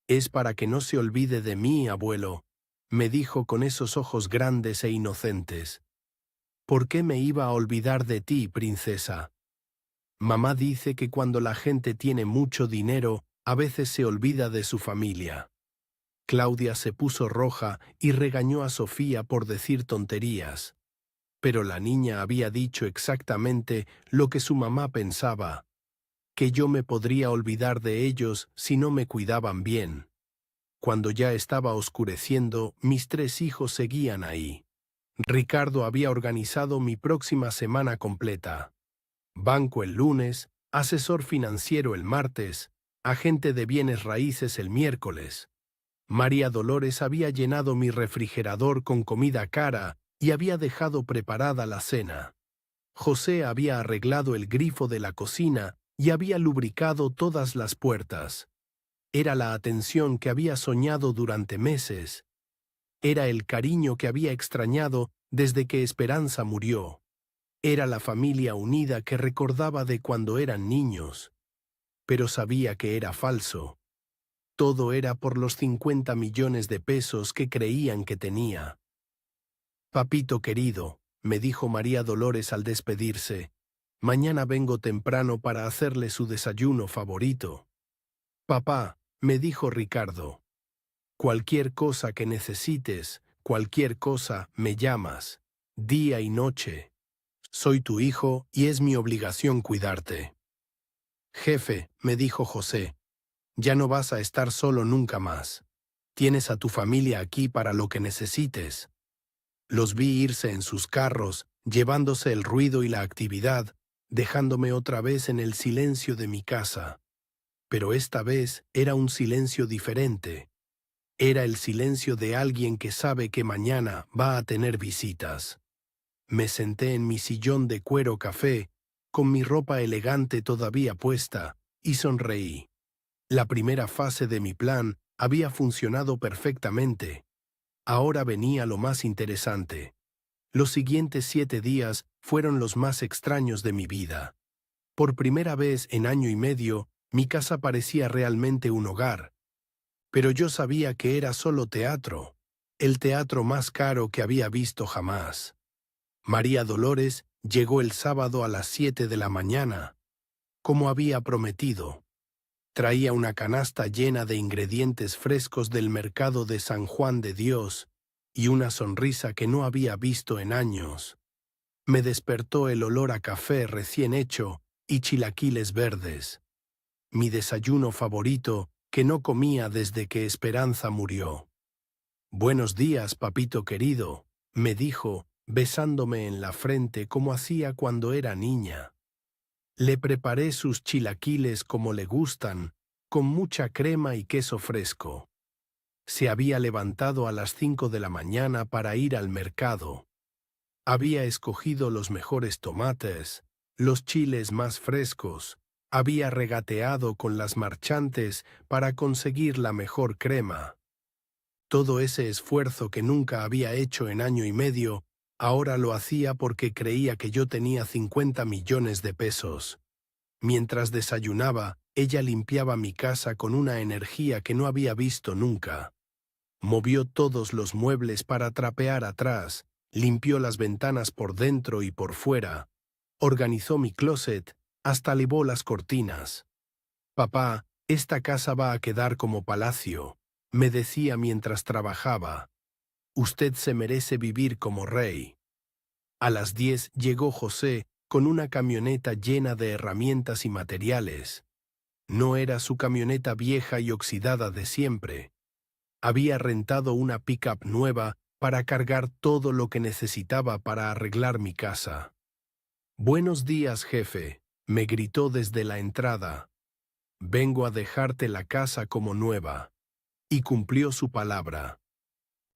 «Es para que no se olvide de mí, abuelo», me dijo con esos ojos grandes e inocentes. «¿Por qué me iba a olvidar de ti, princesa? Mamá dice que cuando la gente tiene mucho dinero, a veces se olvida de su familia». Claudia se puso roja y regañó a Sofía por decir tonterías. Pero la niña había dicho exactamente lo que su mamá pensaba, que yo me podría olvidar de ellos si no me cuidaban bien. Cuando ya estaba oscureciendo, mis 3 hijos seguían ahí. Ricardo había organizado mi próxima semana completa. Banco el lunes, asesor financiero el martes, agente de bienes raíces el miércoles. María Dolores había llenado mi refrigerador con comida cara y había dejado preparada la cena. José había arreglado el grifo de la cocina y había lubricado todas las puertas. Era la atención que había soñado durante meses. Era el cariño que había extrañado desde que Esperanza murió. Era la familia unida que recordaba de cuando eran niños. Pero sabía que era falso. Todo era por los 50 millones de pesos que creían que tenía. «Papito querido», me dijo María Dolores al despedirse, «mañana vengo temprano para hacerle su desayuno favorito». «Papá», me dijo Ricardo, «cualquier cosa que necesites, cualquier cosa, me llamas, día y noche. Soy tu hijo y es mi obligación cuidarte». «Jefe», me dijo José, «ya no vas a estar solo nunca más. Tienes a tu familia aquí para lo que necesites». Los vi irse en sus carros, llevándose el ruido y la actividad, dejándome otra vez en el silencio de mi casa. Pero esta vez era un silencio diferente. Era el silencio de alguien que sabe que mañana va a tener visitas. Me senté en mi sillón de cuero café, con mi ropa elegante todavía puesta, y sonreí. La primera fase de mi plan había funcionado perfectamente. Ahora venía lo más interesante. Los siguientes 7 días fueron los más extraños de mi vida. Por primera vez en año y medio, mi casa parecía realmente un hogar. Pero yo sabía que era solo teatro, el teatro más caro que había visto jamás. María Dolores Llegó el sábado a las 7 de la mañana, como había prometido. Traía una canasta llena de ingredientes frescos del mercado de San Juan de Dios y una sonrisa que no había visto en años. Me despertó el olor a café recién hecho y chilaquiles verdes. Mi desayuno favorito que no comía desde que Esperanza murió. «Buenos días, papito querido», me dijo, besándome en la frente como hacía cuando era niña. Le preparé sus chilaquiles como le gustan, con mucha crema y queso fresco. Se había levantado a las 5 de la mañana para ir al mercado. Había escogido los mejores tomates, los chiles más frescos, había regateado con las marchantes para conseguir la mejor crema. Todo ese esfuerzo que nunca había hecho en año y medio, ahora lo hacía porque creía que yo tenía 50 millones de pesos. Mientras desayunaba, ella limpiaba mi casa con una energía que no había visto nunca. Movió todos los muebles para trapear atrás, limpió las ventanas por dentro y por fuera, organizó mi closet, hasta lavó las cortinas. «Papá, esta casa va a quedar como palacio», me decía mientras trabajaba. «Usted se merece vivir como rey». A las 10 llegó José con una camioneta llena de herramientas y materiales. No era su camioneta vieja y oxidada de siempre. Había rentado una pick-up nueva para cargar todo lo que necesitaba para arreglar mi casa. «Buenos días, jefe», me gritó desde la entrada. «Vengo a dejarte la casa como nueva». Y cumplió su palabra.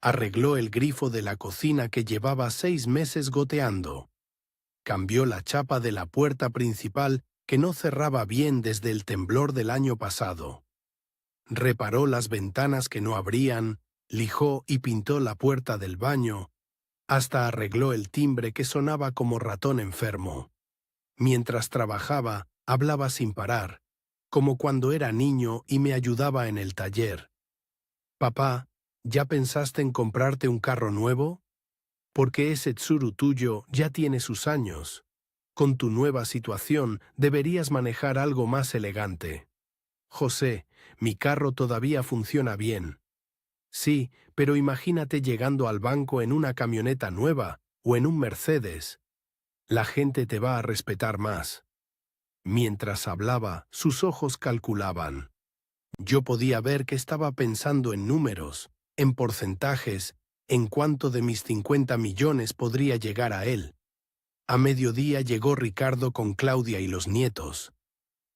Arregló el grifo de la cocina que llevaba 6 meses goteando. Cambió la chapa de la puerta principal que no cerraba bien desde el temblor del año pasado. Reparó las ventanas que no abrían, lijó y pintó la puerta del baño, hasta arregló el timbre que sonaba como ratón enfermo. Mientras trabajaba, hablaba sin parar, como cuando era niño y me ayudaba en el taller. «Papá, ¿ya pensaste en comprarte un carro nuevo? Porque ese Tsuru tuyo ya tiene sus años. Con tu nueva situación deberías manejar algo más elegante». «José, mi carro todavía funciona bien». «Sí, pero imagínate llegando al banco en una camioneta nueva o en un Mercedes. La gente te va a respetar más». Mientras hablaba, sus ojos calculaban. Yo podía ver que estaba pensando en números, en porcentajes, en cuánto de mis 50 millones podría llegar a él. A mediodía llegó Ricardo con Claudia y los nietos.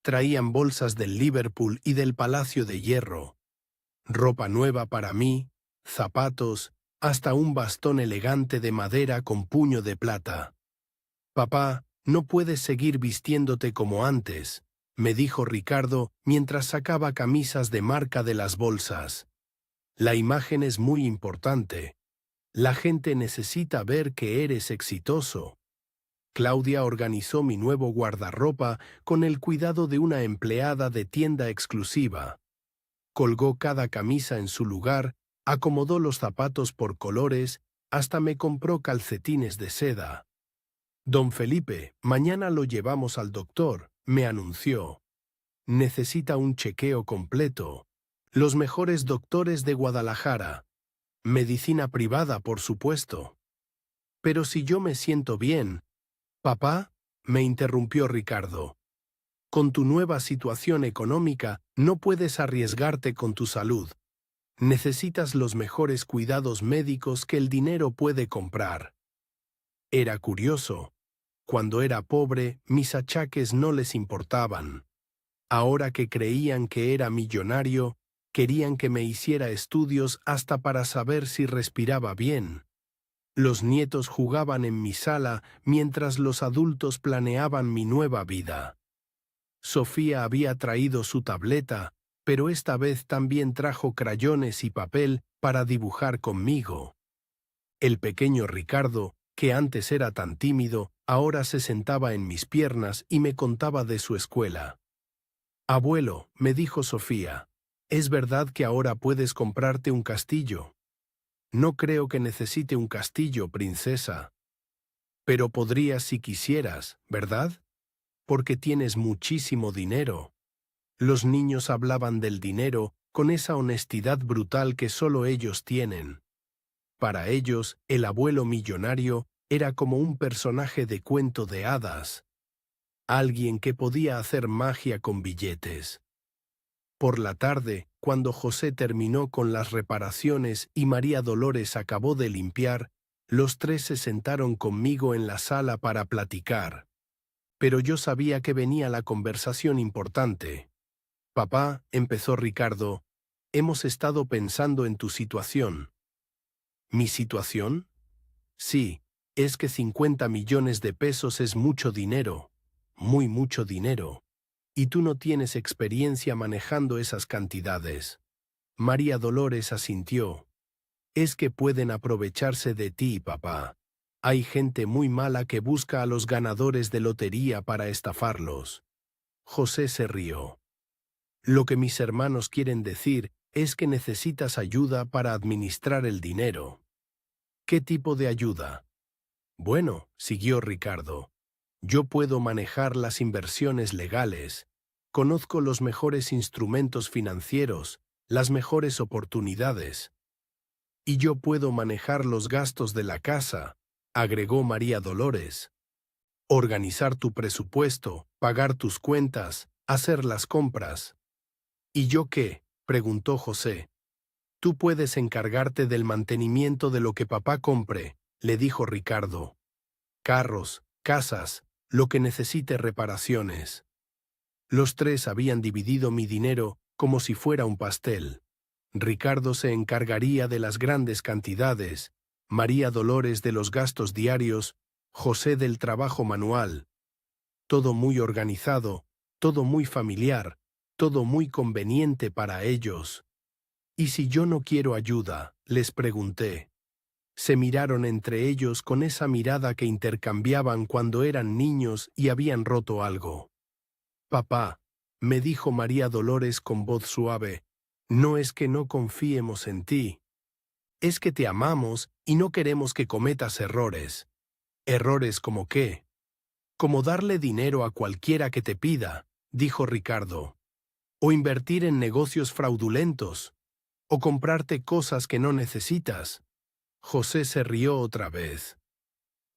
Traían bolsas del Liverpool y del Palacio de Hierro, ropa nueva para mí, zapatos, hasta un bastón elegante de madera con puño de plata. «Papá, no puedes seguir vistiéndote como antes», me dijo Ricardo mientras sacaba camisas de marca de las bolsas. «La imagen es muy importante. La gente necesita ver que eres exitoso». Claudia organizó mi nuevo guardarropa con el cuidado de una empleada de tienda exclusiva. Colgó cada camisa en su lugar, acomodó los zapatos por colores, hasta me compró calcetines de seda. «Don Felipe, mañana lo llevamos al doctor», me anunció. «Necesita un chequeo completo. Los mejores doctores de Guadalajara. Medicina privada, por supuesto». «Pero si yo me siento bien». «Papá», me interrumpió Ricardo. «Con tu nueva situación económica no puedes arriesgarte con tu salud. Necesitas los mejores cuidados médicos que el dinero puede comprar». Era curioso. Cuando era pobre, mis achaques no les importaban. Ahora que creían que era millonario, querían que me hiciera estudios hasta para saber si respiraba bien. Los nietos jugaban en mi sala mientras los adultos planeaban mi nueva vida. Sofía había traído su tableta, pero esta vez también trajo crayones y papel para dibujar conmigo. El pequeño Ricardo, que antes era tan tímido, ahora se sentaba en mis piernas y me contaba de su escuela. «Abuelo», me dijo Sofía, «¿es verdad que ahora puedes comprarte un castillo?» «No creo que necesite un castillo, princesa». Pero podrías si quisieras, ¿verdad? Porque tienes muchísimo dinero. Los niños hablaban del dinero con esa honestidad brutal que solo ellos tienen. Para ellos, el abuelo millonario era como un personaje de cuento de hadas, alguien que podía hacer magia con billetes. Por la tarde, cuando José terminó con las reparaciones y María Dolores acabó de limpiar, los tres se sentaron conmigo en la sala para platicar. Pero yo sabía que venía la conversación importante. Papá, empezó Ricardo, hemos estado pensando en tu situación. ¿Mi situación? Sí, es que 50 millones de pesos es mucho dinero, muy mucho dinero. Y tú no tienes experiencia manejando esas cantidades. María Dolores asintió. Es que pueden aprovecharse de ti, papá. Hay gente muy mala que busca a los ganadores de lotería para estafarlos. José se rió. Lo que mis hermanos quieren decir es que necesitas ayuda para administrar el dinero. ¿Qué tipo de ayuda? Bueno, siguió Ricardo, yo puedo manejar las inversiones legales, conozco los mejores instrumentos financieros, las mejores oportunidades. Y yo puedo manejar los gastos de la casa, agregó María Dolores. Organizar tu presupuesto, pagar tus cuentas, hacer las compras. ¿Y yo qué? Preguntó José. Tú puedes encargarte del mantenimiento de lo que papá compre, le dijo Ricardo. Carros, casas, lo que necesite reparaciones. Los tres habían dividido mi dinero como si fuera un pastel. Ricardo se encargaría de las grandes cantidades, María Dolores de los gastos diarios, José del trabajo manual. Todo muy organizado, todo muy familiar, todo muy conveniente para ellos. ¿Y si yo no quiero ayuda?, les pregunté. Se miraron entre ellos con esa mirada que intercambiaban cuando eran niños y habían roto algo. Papá, me dijo María Dolores con voz suave, no es que no confiemos en ti. Es que te amamos y no queremos que cometas errores. ¿Errores como qué? Como darle dinero a cualquiera que te pida, dijo Ricardo. O invertir en negocios fraudulentos. O comprarte cosas que no necesitas. José se rió otra vez.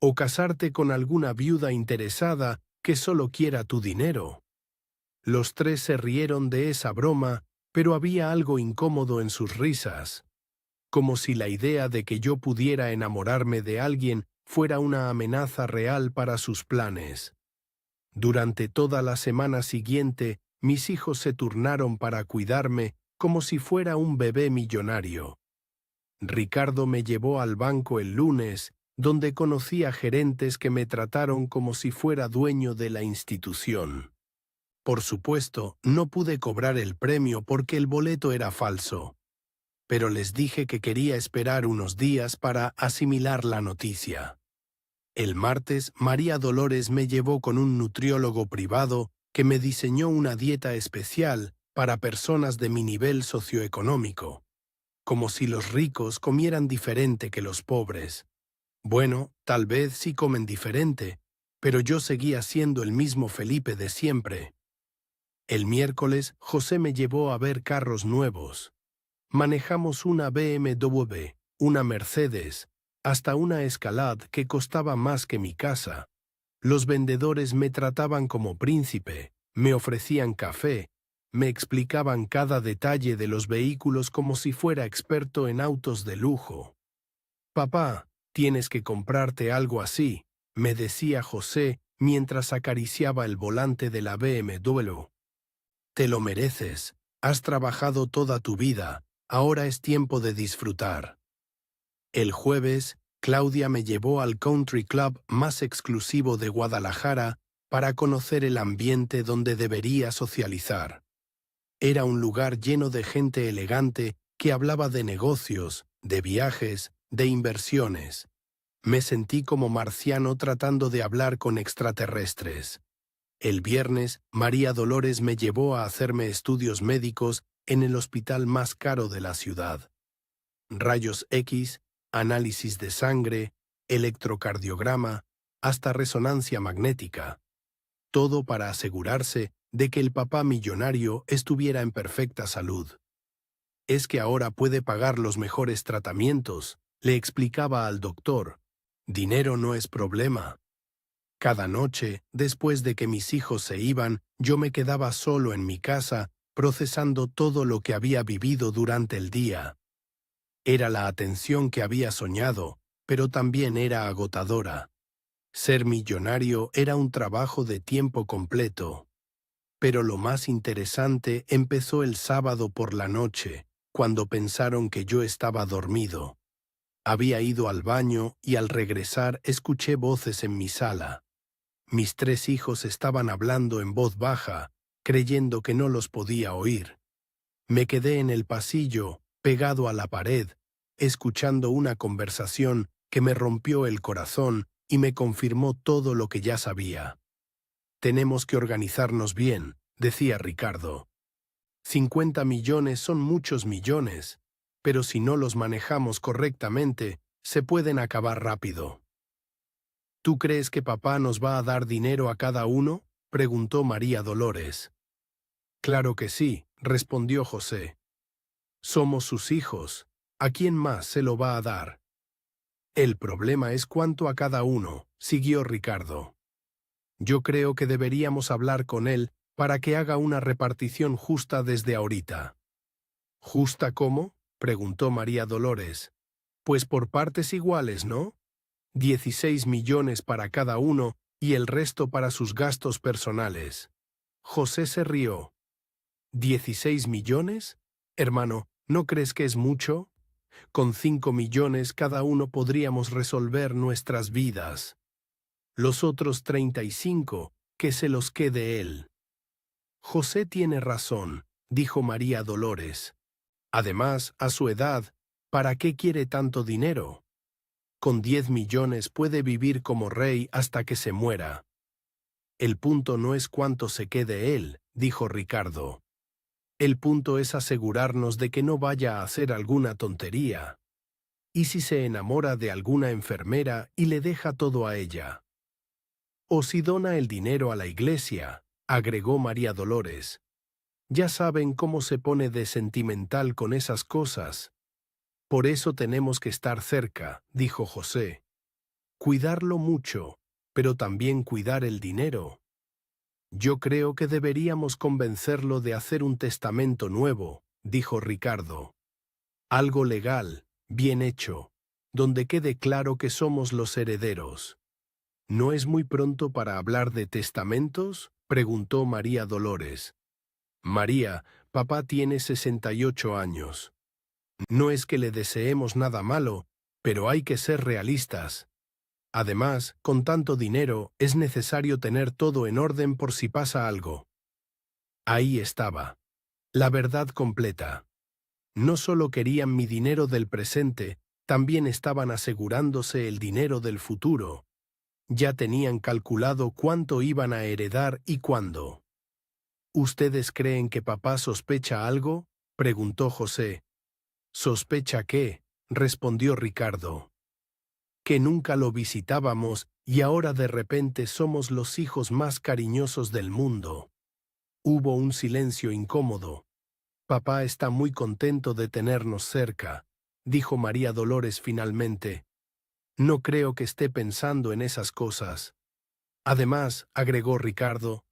O casarte con alguna viuda interesada que solo quiera tu dinero. Los tres se rieron de esa broma, pero había algo incómodo en sus risas. Como si la idea de que yo pudiera enamorarme de alguien fuera una amenaza real para sus planes. Durante toda la semana siguiente, mis hijos se turnaron para cuidarme como si fuera un bebé millonario. Ricardo me llevó al banco el lunes, donde conocí a gerentes que me trataron como si fuera dueño de la institución. Por supuesto, no pude cobrar el premio porque el boleto era falso. Pero les dije que quería esperar unos días para asimilar la noticia. El martes, María Dolores me llevó con un nutriólogo privado que me diseñó una dieta especial para personas de mi nivel socioeconómico, como si los ricos comieran diferente que los pobres. Bueno, tal vez sí comen diferente, pero yo seguía siendo el mismo Felipe de siempre. El miércoles, José me llevó a ver carros nuevos. Manejamos una BMW, una Mercedes, hasta una Escalade que costaba más que mi casa. Los vendedores me trataban como príncipe, me ofrecían café, me explicaban cada detalle de los vehículos como si fuera experto en autos de lujo. Papá, tienes que comprarte algo así, me decía José mientras acariciaba el volante de la BMW. Te lo mereces, has trabajado toda tu vida, ahora es tiempo de disfrutar. El jueves, Claudia me llevó al country club más exclusivo de Guadalajara para conocer el ambiente donde debería socializar. Era un lugar lleno de gente elegante que hablaba de negocios, de viajes, de inversiones. Me sentí como marciano tratando de hablar con extraterrestres. El viernes, María Dolores me llevó a hacerme estudios médicos en el hospital más caro de la ciudad. Rayos X, análisis de sangre, electrocardiograma, hasta resonancia magnética. Todo para asegurarse de que el papá millonario estuviera en perfecta salud. Es que ahora puede pagar los mejores tratamientos, le explicaba al doctor. Dinero no es problema. Cada noche, después de que mis hijos se iban, yo me quedaba solo en mi casa, procesando todo lo que había vivido durante el día. Era la atención que había soñado, pero también era agotadora. Ser millonario era un trabajo de tiempo completo. Pero lo más interesante empezó el sábado por la noche, cuando pensaron que yo estaba dormido. Había ido al baño y al regresar escuché voces en mi sala. Mis 3 hijos estaban hablando en voz baja, creyendo que no los podía oír. Me quedé en el pasillo, pegado a la pared, escuchando una conversación que me rompió el corazón y me confirmó todo lo que ya sabía. Tenemos que organizarnos bien, decía Ricardo. 50 millones son muchos millones, pero si no los manejamos correctamente, se pueden acabar rápido. ¿Tú crees que papá nos va a dar dinero a cada uno?, preguntó María Dolores. Claro que sí, respondió José. Somos sus hijos. ¿A quién más se lo va a dar? El problema es cuánto a cada uno, siguió Ricardo. Yo creo que deberíamos hablar con él para que haga una repartición justa desde ahorita. ¿Justa cómo?, preguntó María Dolores. Pues por partes iguales, ¿no? 16 millones para cada uno y el resto para sus gastos personales. José se rió. ¿16 millones? Hermano, ¿no crees que es mucho? Con 5 millones cada uno podríamos resolver nuestras vidas. Los otros 35, que se los quede él. José tiene razón, dijo María Dolores. Además, a su edad, ¿para qué quiere tanto dinero? Con 10 millones puede vivir como rey hasta que se muera. El punto no es cuánto se quede él, dijo Ricardo. El punto es asegurarnos de que no vaya a hacer alguna tontería. ¿Y si se enamora de alguna enfermera y le deja todo a ella? O si dona el dinero a la iglesia, agregó María Dolores. Ya saben cómo se pone de sentimental con esas cosas. Por eso tenemos que estar cerca, dijo José. Cuidarlo mucho, pero también cuidar el dinero. Yo creo que deberíamos convencerlo de hacer un testamento nuevo, dijo Ricardo. Algo legal, bien hecho, donde quede claro que somos los herederos. ¿No es muy pronto para hablar de testamentos?, preguntó María Dolores. María, papá tiene 68 años. No es que le deseemos nada malo, pero hay que ser realistas. Además, con tanto dinero, es necesario tener todo en orden por si pasa algo. Ahí estaba. La verdad completa. No solo querían mi dinero del presente, también estaban asegurándose el dinero del futuro. Ya tenían calculado cuánto iban a heredar y cuándo. ¿Ustedes creen que papá sospecha algo?, preguntó José. ¿Sospecha qué?, respondió Ricardo. Que nunca lo visitábamos y ahora de repente somos los hijos más cariñosos del mundo. Hubo un silencio incómodo. Papá está muy contento de tenernos cerca, dijo María Dolores finalmente. No creo que esté pensando en esas cosas. Además, agregó Ricardo,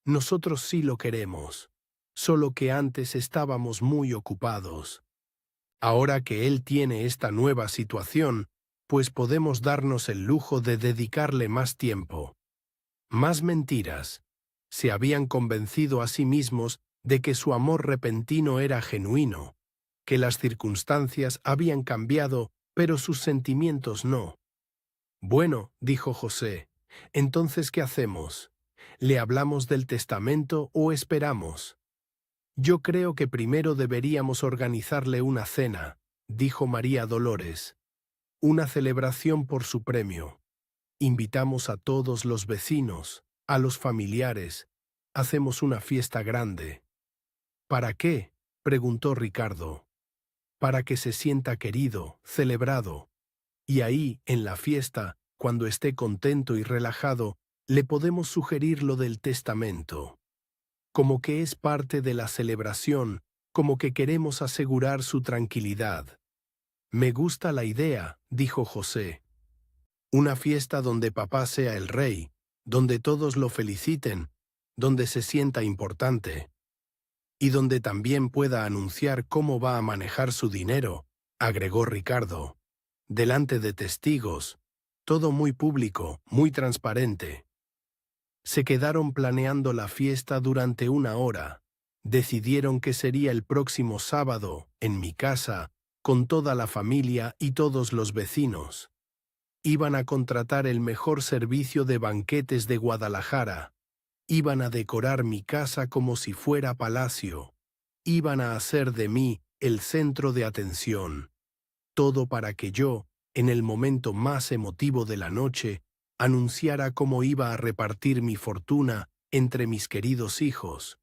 nosotros sí lo queremos, solo que antes estábamos muy ocupados. Ahora que él tiene esta nueva situación, pues podemos darnos el lujo de dedicarle más tiempo. Más mentiras. Se habían convencido a sí mismos de que su amor repentino era genuino, que las circunstancias habían cambiado, pero sus sentimientos no. Bueno, dijo José, entonces ¿qué hacemos? ¿Le hablamos del testamento o esperamos? Yo creo que primero deberíamos organizarle una cena, dijo María Dolores. Una celebración por su premio. Invitamos a todos los vecinos, a los familiares. Hacemos una fiesta grande. ¿Para qué?, preguntó Ricardo. Para que se sienta querido, celebrado. Y ahí, en la fiesta, cuando esté contento y relajado, le podemos sugerir lo del testamento. Como que es parte de la celebración, como que queremos asegurar su tranquilidad. Me gusta la idea, dijo José. Una fiesta donde papá sea el rey, donde todos lo feliciten, donde se sienta importante. Y donde también pueda anunciar cómo va a manejar su dinero, agregó Ricardo. Delante de testigos. Todo muy público, muy transparente. Se quedaron planeando la fiesta durante 1 hora. Decidieron que sería el próximo sábado, en mi casa, con toda la familia y todos los vecinos. Iban a contratar el mejor servicio de banquetes de Guadalajara. Iban a decorar mi casa como si fuera palacio. Iban a hacer de mí el centro de atención. Todo para que yo, en el momento más emotivo de la noche, anunciara cómo iba a repartir mi fortuna entre mis queridos hijos.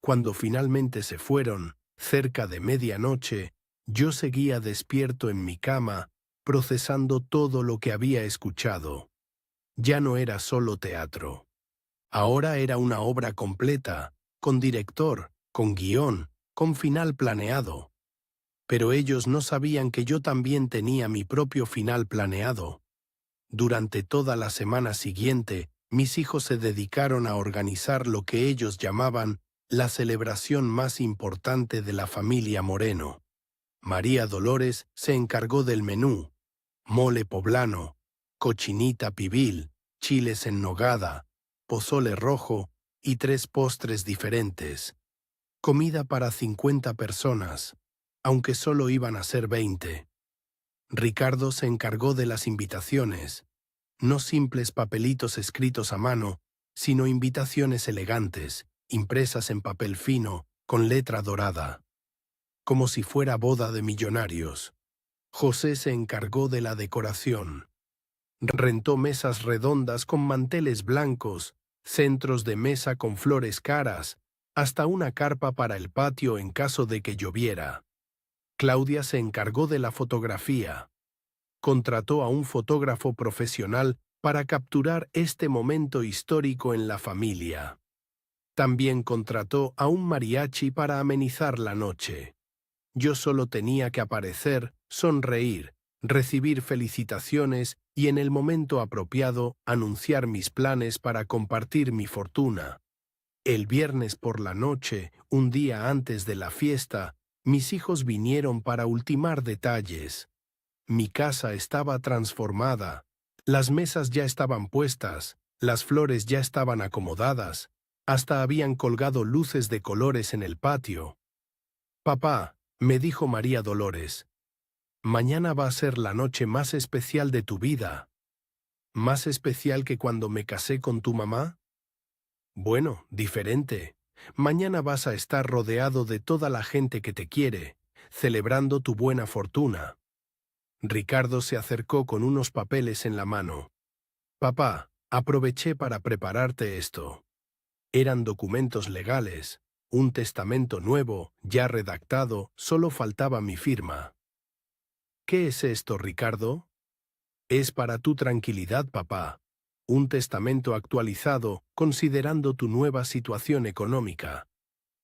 Cuando finalmente se fueron, cerca de medianoche, yo seguía despierto en mi cama, procesando todo lo que había escuchado. Ya no era solo teatro. Ahora era una obra completa, con director, con guión, con final planeado. Pero ellos no sabían que yo también tenía mi propio final planeado. Durante toda la semana siguiente, mis hijos se dedicaron a organizar lo que ellos llamaban la celebración más importante de la familia Moreno. María Dolores se encargó del menú: mole poblano, cochinita pibil, chiles en nogada, pozole rojo y 3 postres diferentes. Comida para 50 personas, aunque solo iban a ser 20. Ricardo se encargó de las invitaciones, no simples papelitos escritos a mano, sino invitaciones elegantes, impresas en papel fino, con letra dorada. Como si fuera boda de millonarios. José se encargó de la decoración. Rentó mesas redondas con manteles blancos, centros de mesa con flores caras, hasta una carpa para el patio en caso de que lloviera. Claudia se encargó de la fotografía. Contrató a un fotógrafo profesional para capturar este momento histórico en la familia. También contrató a un mariachi para amenizar la noche. Yo solo tenía que aparecer, sonreír, recibir felicitaciones y en el momento apropiado anunciar mis planes para compartir mi fortuna. El viernes por la noche, un día antes de la fiesta, mis hijos vinieron para ultimar detalles. Mi casa estaba transformada. Las mesas ya estaban puestas, las flores ya estaban acomodadas, hasta habían colgado luces de colores en el patio. «Papá», me dijo María Dolores, «mañana va a ser la noche más especial de tu vida». «¿Más especial que cuando me casé con tu mamá?» «Bueno, diferente. Mañana vas a estar rodeado de toda la gente que te quiere, celebrando tu buena fortuna». Ricardo se acercó con unos papeles en la mano. «Papá, aproveché para prepararte esto». Eran documentos legales, un testamento nuevo, ya redactado, solo faltaba mi firma. «¿Qué es esto, Ricardo?» «Es para tu tranquilidad, papá. Un testamento actualizado, considerando tu nueva situación económica.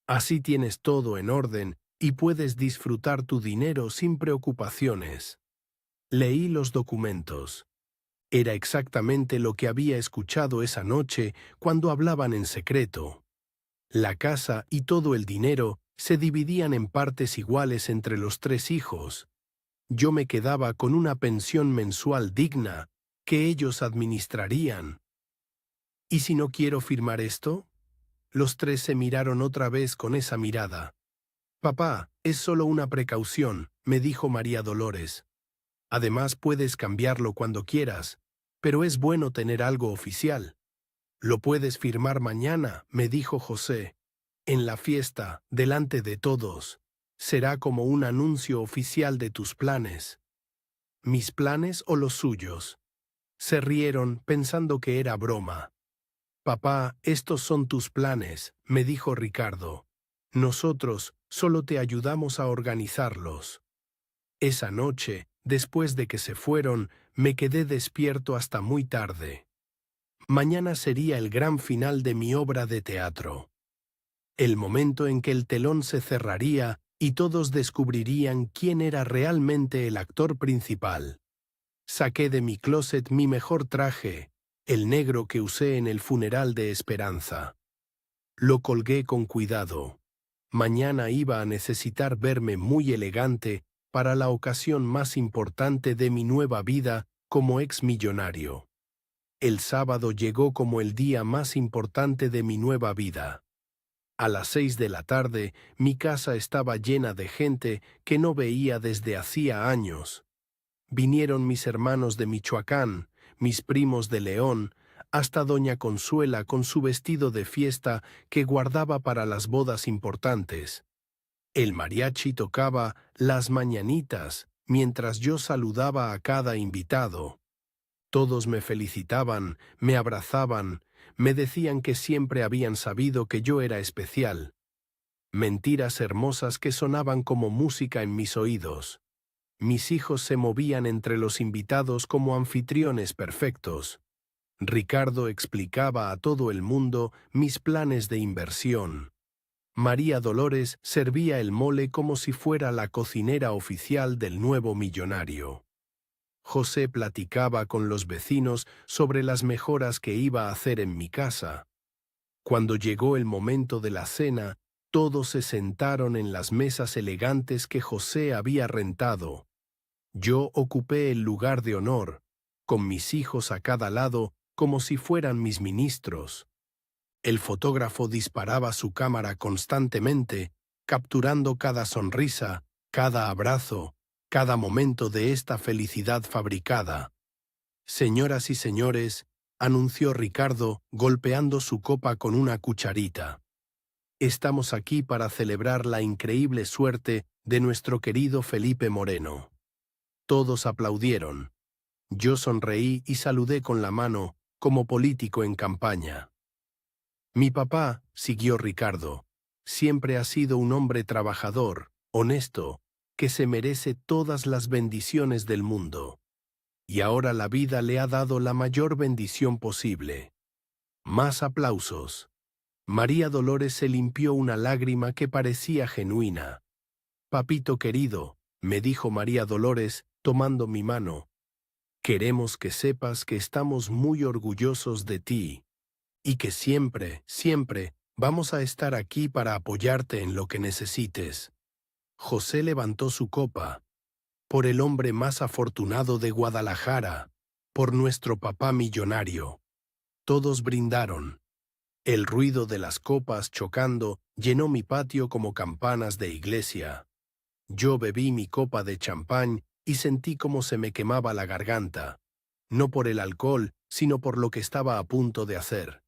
Así tienes todo en orden y puedes disfrutar tu dinero sin preocupaciones». Leí los documentos. Era exactamente lo que había escuchado esa noche cuando hablaban en secreto. La casa y todo el dinero se dividían en partes iguales entre los 3 hijos. Yo me quedaba con una pensión mensual digna que ellos administrarían. ¿Y si no quiero firmar esto? Los 3 se miraron otra vez con esa mirada. «Papá, es solo una precaución», me dijo María Dolores. «Además puedes cambiarlo cuando quieras, pero es bueno tener algo oficial». «Lo puedes firmar mañana», me dijo José. «En la fiesta, delante de todos. Será como un anuncio oficial de tus planes». «¿Mis planes o los suyos?» Se rieron pensando que era broma. «Papá, estos son tus planes», me dijo Ricardo. «Nosotros solo te ayudamos a organizarlos». Esa noche, después de que se fueron, Me quedé despierto hasta muy tarde. Mañana sería el gran final de mi obra de teatro. El momento en que el telón se cerraría y todos descubrirían quién era realmente el actor principal. Saqué de mi closet mi mejor traje, el negro que usé en el funeral de Esperanza. Lo colgué con cuidado. Mañana iba a necesitar verme muy elegante para la ocasión más importante de mi nueva vida como exmillonario. El sábado llegó como el día más importante de mi nueva vida. A las 6 de la tarde, mi casa estaba llena de gente que no veía desde hacía años. Vinieron mis hermanos de Michoacán, mis primos de León, hasta doña Consuela con su vestido de fiesta que guardaba para las bodas importantes. El mariachi tocaba Las Mañanitas mientras yo saludaba a cada invitado. Todos me felicitaban, me abrazaban, me decían que siempre habían sabido que yo era especial. Mentiras hermosas que sonaban como música en mis oídos. Mis hijos se movían entre los invitados como anfitriones perfectos. Ricardo explicaba a todo el mundo mis planes de inversión. María Dolores servía el mole como si fuera la cocinera oficial del nuevo millonario. José platicaba con los vecinos sobre las mejoras que iba a hacer en mi casa. Cuando llegó el momento de la cena, todos se sentaron en las mesas elegantes que José había rentado. Yo ocupé el lugar de honor, con mis hijos a cada lado como si fueran mis ministros. El fotógrafo disparaba su cámara constantemente, capturando cada sonrisa, cada abrazo, cada momento de esta felicidad fabricada. Señoras y señores, anunció Ricardo, golpeando su copa con una cucharita. Estamos aquí para celebrar la increíble suerte de nuestro querido Felipe Moreno. Todos aplaudieron. Yo sonreí y saludé con la mano, como político en campaña. Mi papá, siguió Ricardo, siempre ha sido un hombre trabajador, honesto, que se merece todas las bendiciones del mundo. Y ahora la vida le ha dado la mayor bendición posible. Más aplausos. María Dolores se limpió una lágrima que parecía genuina. Papito querido, me dijo María Dolores, tomando mi mano, queremos que sepas que estamos muy orgullosos de ti y que siempre, siempre vamos a estar aquí para apoyarte en lo que necesites. José levantó su copa. Por el hombre más afortunado de Guadalajara, por nuestro papá millonario. Todos brindaron. El ruido de las copas chocando llenó mi patio como campanas de iglesia. Yo bebí mi copa de champán y sentí cómo se me quemaba la garganta, no por el alcohol, sino por lo que estaba a punto de hacer.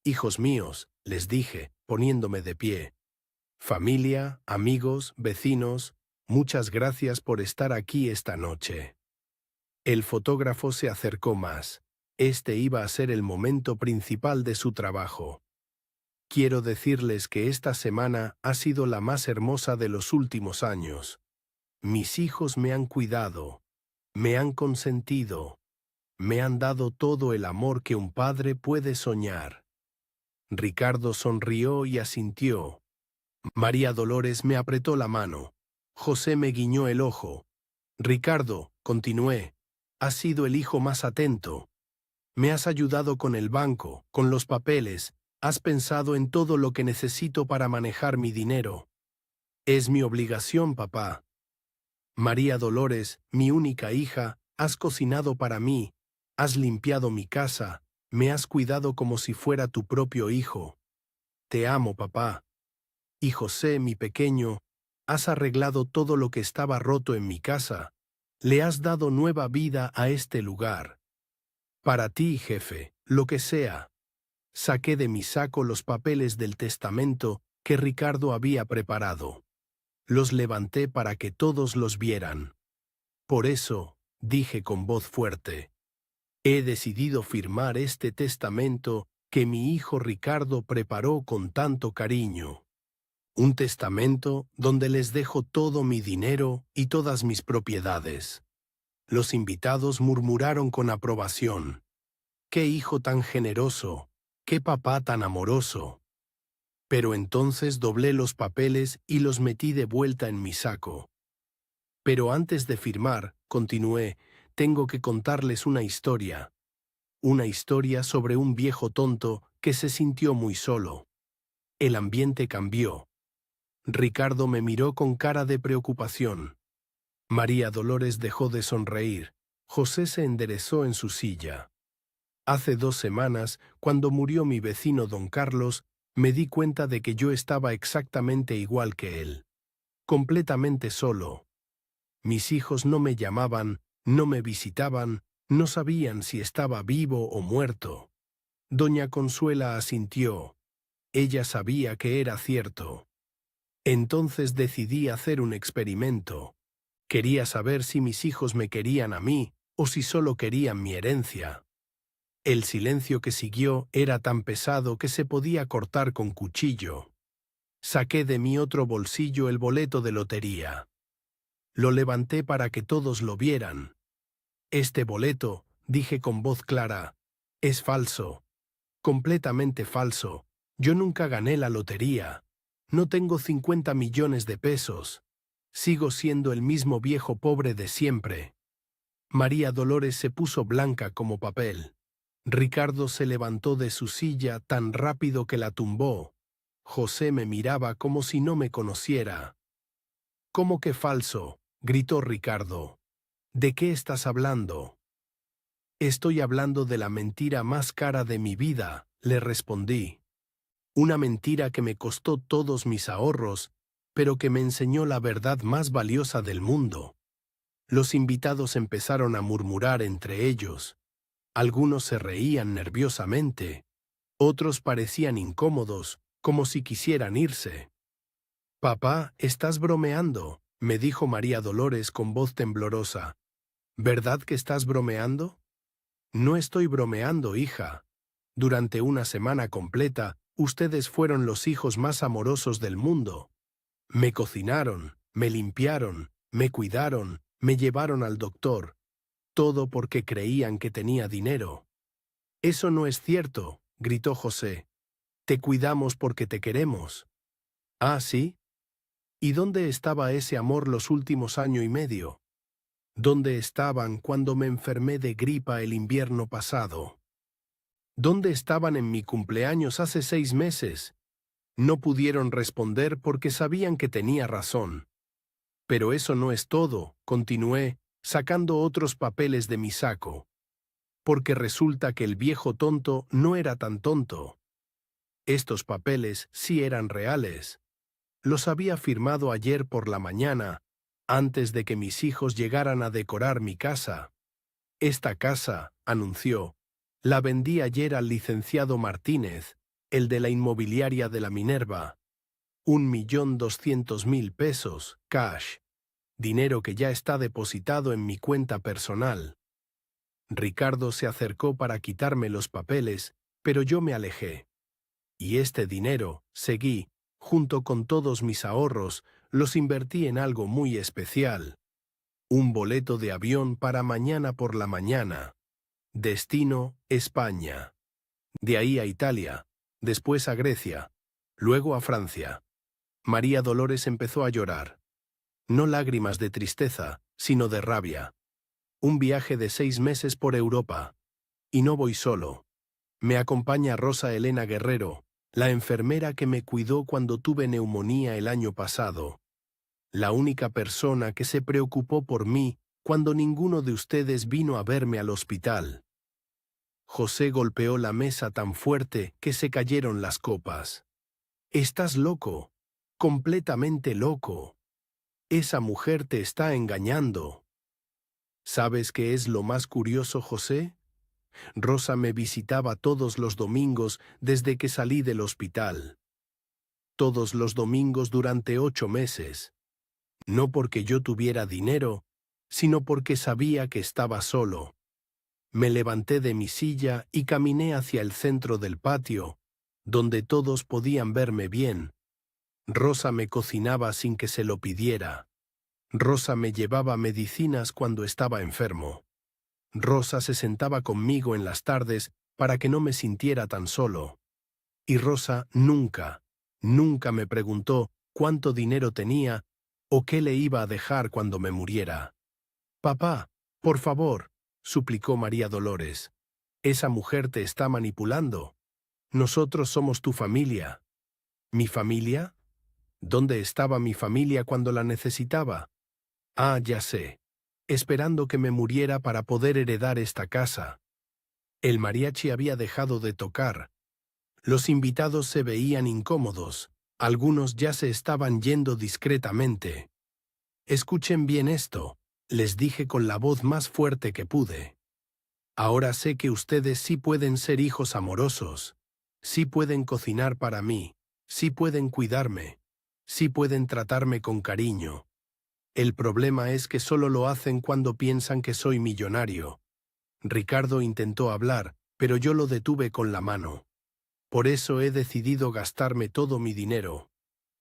Hijos míos, les dije, poniéndome de pie. Familia, amigos, vecinos, muchas gracias por estar aquí esta noche. El fotógrafo se acercó más. Este iba a ser el momento principal de su trabajo. Quiero decirles que esta semana ha sido la más hermosa de los últimos años. Mis hijos me han cuidado, me han consentido, me han dado todo el amor que un padre puede soñar. Ricardo sonrió y asintió. María Dolores me apretó la mano. José me guiñó el ojo. Ricardo, continué, has sido el hijo más atento. Me has ayudado con el banco, con los papeles, has pensado en todo lo que necesito para manejar mi dinero. Es mi obligación, papá. María Dolores, mi única hija, has cocinado para mí, has limpiado mi casa, me has cuidado como si fuera tu propio hijo. Te amo, papá. Y José, mi pequeño, has arreglado todo lo que estaba roto en mi casa. Le has dado nueva vida a este lugar. Para ti, jefe, lo que sea. Saqué de mi saco los papeles del testamento que Ricardo había preparado. Los levanté para que todos los vieran. Por eso, dije con voz fuerte, he decidido firmar este testamento que mi hijo Ricardo preparó con tanto cariño. Un testamento donde les dejo todo mi dinero y todas mis propiedades. Los invitados murmuraron con aprobación. ¡Qué hijo tan generoso! ¡Qué papá tan amoroso! Pero entonces doblé los papeles y los metí de vuelta en mi saco. Pero antes de firmar, continué, tengo que contarles una historia. Una historia sobre un viejo tonto que se sintió muy solo. El ambiente cambió. Ricardo me miró con cara de preocupación. María Dolores dejó de sonreír. José se enderezó en su silla. Hace 2 semanas, cuando murió mi vecino don Carlos, me di cuenta de que yo estaba exactamente igual que él. Completamente solo. Mis hijos no me llamaban, no me visitaban, no sabían si estaba vivo o muerto. Doña Consuela asintió. Ella sabía que era cierto. Entonces decidí hacer un experimento. Quería saber si mis hijos me querían a mí o si solo querían mi herencia. El silencio que siguió era tan pesado que se podía cortar con cuchillo. Saqué de mi otro bolsillo el boleto de lotería. Lo levanté para que todos lo vieran. Este boleto, dije con voz clara, es falso. Completamente falso. Yo nunca gané la lotería. No tengo 50 millones de pesos. Sigo siendo el mismo viejo pobre de siempre. María Dolores se puso blanca como papel. Ricardo se levantó de su silla tan rápido que la tumbó. José me miraba como si no me conociera. ¿Cómo que falso?, gritó Ricardo. ¿De qué estás hablando? Estoy hablando de la mentira más cara de mi vida, le respondí. Una mentira que me costó todos mis ahorros, pero que me enseñó la verdad más valiosa del mundo. Los invitados empezaron a murmurar entre ellos. Algunos se reían nerviosamente. Otros parecían incómodos, como si quisieran irse. «Papá, estás bromeando», me dijo María Dolores con voz temblorosa. «¿Verdad que estás bromeando?» «No estoy bromeando, hija. Durante una semana completa, ustedes fueron los hijos más amorosos del mundo. Me cocinaron, me limpiaron, me cuidaron, me llevaron al doctor. Todo porque creían que tenía dinero». «Eso no es cierto», gritó José. «Te cuidamos porque te queremos». «¿Ah, sí? ¿Y dónde estaba ese amor los últimos año y medio? ¿Dónde estaban cuando me enfermé de gripa el invierno pasado? ¿Dónde estaban en mi cumpleaños hace 6 meses? No pudieron responder porque sabían que tenía razón. Pero eso no es todo, continué, sacando otros papeles de mi saco. Porque resulta que el viejo tonto no era tan tonto. Estos papeles sí eran reales. Los había firmado ayer por la mañana, antes de que mis hijos llegaran a decorar mi casa. Esta casa, anunció, la vendí ayer al licenciado Martínez, el de la inmobiliaria de la Minerva. 1.200.000 pesos, cash. Dinero que ya está depositado en mi cuenta personal. Ricardo se acercó para quitarme los papeles, pero yo me alejé. Y este dinero, seguí, junto con todos mis ahorros, los invertí en algo muy especial. Un boleto de avión para mañana por la mañana. Destino, España. De ahí a Italia, después a Grecia, luego a Francia. María Dolores empezó a llorar. No lágrimas de tristeza, sino de rabia. Un viaje de 6 meses por Europa. Y no voy solo. Me acompaña Rosa Elena Guerrero, la enfermera que me cuidó cuando tuve neumonía el año pasado. La única persona que se preocupó por mí cuando ninguno de ustedes vino a verme al hospital. José golpeó la mesa tan fuerte que se cayeron las copas. «Estás loco, completamente loco. Esa mujer te está engañando». ¿Sabes qué es lo más curioso, José? Rosa me visitaba todos los domingos desde que salí del hospital. Todos los domingos durante 8 meses. No porque yo tuviera dinero, sino porque sabía que estaba solo. Me levanté de mi silla y caminé hacia el centro del patio, donde todos podían verme bien. Rosa me cocinaba sin que se lo pidiera. Rosa me llevaba medicinas cuando estaba enfermo. Rosa se sentaba conmigo en las tardes para que no me sintiera tan solo. Y Rosa nunca me preguntó cuánto dinero tenía o qué le iba a dejar cuando me muriera. «Papá, por favor», suplicó María Dolores. «Esa mujer te está manipulando. Nosotros somos tu familia». ¿Mi familia? ¿Dónde estaba mi familia cuando la necesitaba? Ah, ya sé. Esperando que me muriera para poder heredar esta casa. El mariachi había dejado de tocar. Los invitados se veían incómodos. Algunos ya se estaban yendo discretamente. «Escuchen bien esto», les dije con la voz más fuerte que pude. «Ahora sé que ustedes sí pueden ser hijos amorosos. Sí pueden cocinar para mí. Sí pueden cuidarme. Sí pueden tratarme con cariño. El problema es que solo lo hacen cuando piensan que soy millonario». Ricardo intentó hablar, pero yo lo detuve con la mano. «Por eso he decidido gastarme todo mi dinero.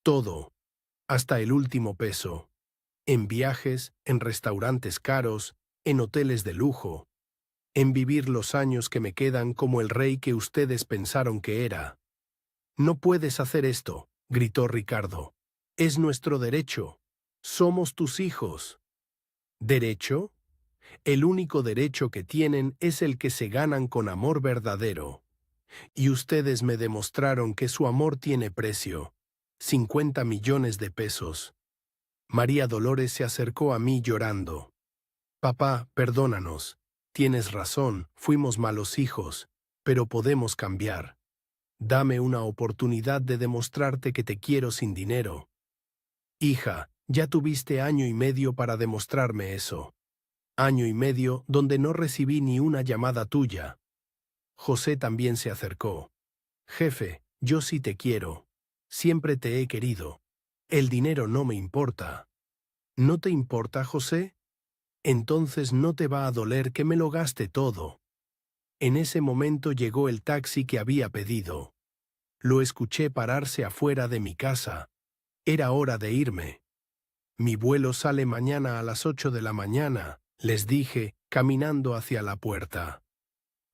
Todo. Hasta el último peso. En viajes, en restaurantes caros, en hoteles de lujo. En vivir los años que me quedan como el rey que ustedes pensaron que era». «No puedes hacer esto», gritó Ricardo. «Es nuestro derecho. Somos tus hijos». ¿Derecho? El único derecho que tienen es el que se ganan con amor verdadero. Y ustedes me demostraron que su amor tiene precio. 50 millones de pesos. María Dolores se acercó a mí llorando. «Papá, perdónanos. Tienes razón, fuimos malos hijos, pero podemos cambiar. Dame una oportunidad de demostrarte que te quiero sin dinero». «Hija, ya tuviste 1 año y medio para demostrarme eso. 1 año y medio donde no recibí ni una llamada tuya». José también se acercó. «Jefe, yo sí te quiero. Siempre te he querido. El dinero no me importa». «¿No te importa, José? Entonces no te va a doler que me lo gaste todo». En ese momento llegó el taxi que había pedido. Lo escuché pararse afuera de mi casa. Era hora de irme. «Mi vuelo sale mañana a las 8 de la mañana», les dije, caminando hacia la puerta.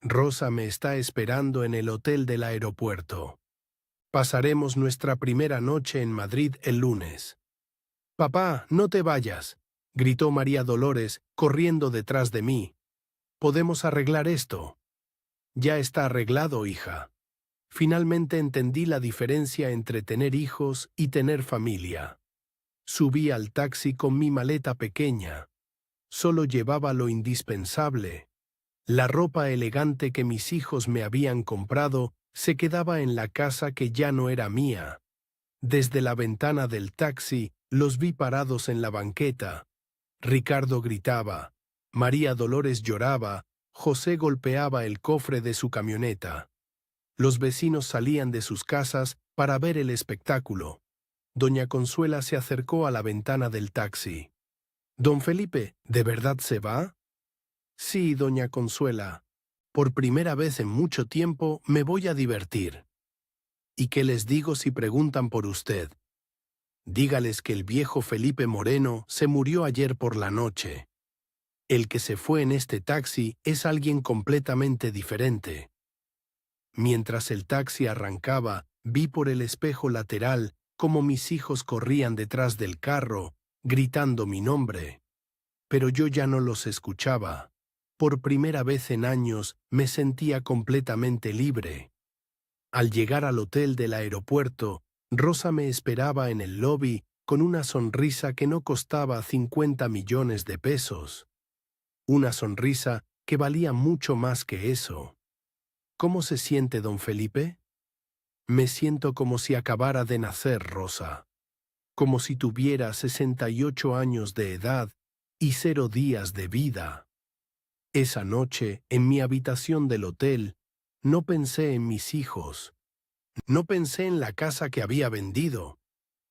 «Rosa me está esperando en el hotel del aeropuerto. Pasaremos nuestra primera noche en Madrid el lunes». «Papá, no te vayas», gritó María Dolores, corriendo detrás de mí. «Podemos arreglar esto». «Ya está arreglado, hija». Finalmente entendí la diferencia entre tener hijos y tener familia. Subí al taxi con mi maleta pequeña. Solo llevaba lo indispensable. La ropa elegante que mis hijos me habían comprado se quedaba en la casa que ya no era mía. Desde la ventana del taxi los vi parados en la banqueta. Ricardo gritaba, María Dolores lloraba, José golpeaba el cofre de su camioneta. Los vecinos salían de sus casas para ver el espectáculo. Doña Consuela se acercó a la ventana del taxi. «Don Felipe, ¿de verdad se va?» «Sí, doña Consuela. Por primera vez en mucho tiempo me voy a divertir». «¿Y qué les digo si preguntan por usted?» «Dígales que el viejo Felipe Moreno se murió ayer por la noche. El que se fue en este taxi es alguien completamente diferente». Mientras el taxi arrancaba, vi por el espejo lateral cómo mis hijos corrían detrás del carro, gritando mi nombre. Pero yo ya no los escuchaba. Por primera vez en años me sentía completamente libre. Al llegar al hotel del aeropuerto, Rosa me esperaba en el lobby con una sonrisa que no costaba 50 millones de pesos. Una sonrisa que valía mucho más que eso. «¿Cómo se siente, don Felipe?» «Me siento como si acabara de nacer, Rosa. Como si tuviera 68 años de edad y 0 días de vida». Esa noche, en mi habitación del hotel, no pensé en mis hijos. No pensé en la casa que había vendido.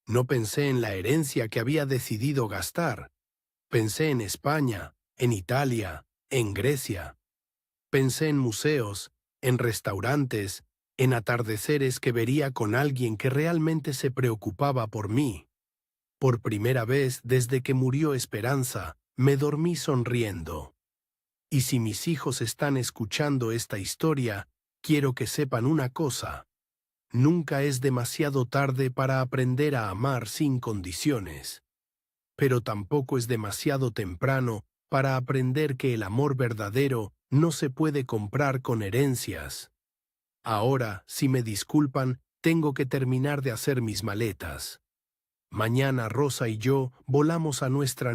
No pensé en la herencia que había decidido gastar. Pensé en España, en Italia, en Grecia. Pensé en museos, en restaurantes, en atardeceres que vería con alguien que realmente se preocupaba por mí. Por primera vez desde que murió Esperanza, me dormí sonriendo. Y si mis hijos están escuchando esta historia, quiero que sepan una cosa. Nunca es demasiado tarde para aprender a amar sin condiciones. Pero tampoco es demasiado temprano para aprender que el amor verdadero no se puede comprar con herencias. Ahora, si me disculpan, tengo que terminar de hacer mis maletas. Mañana Rosa y yo volamos a nuestra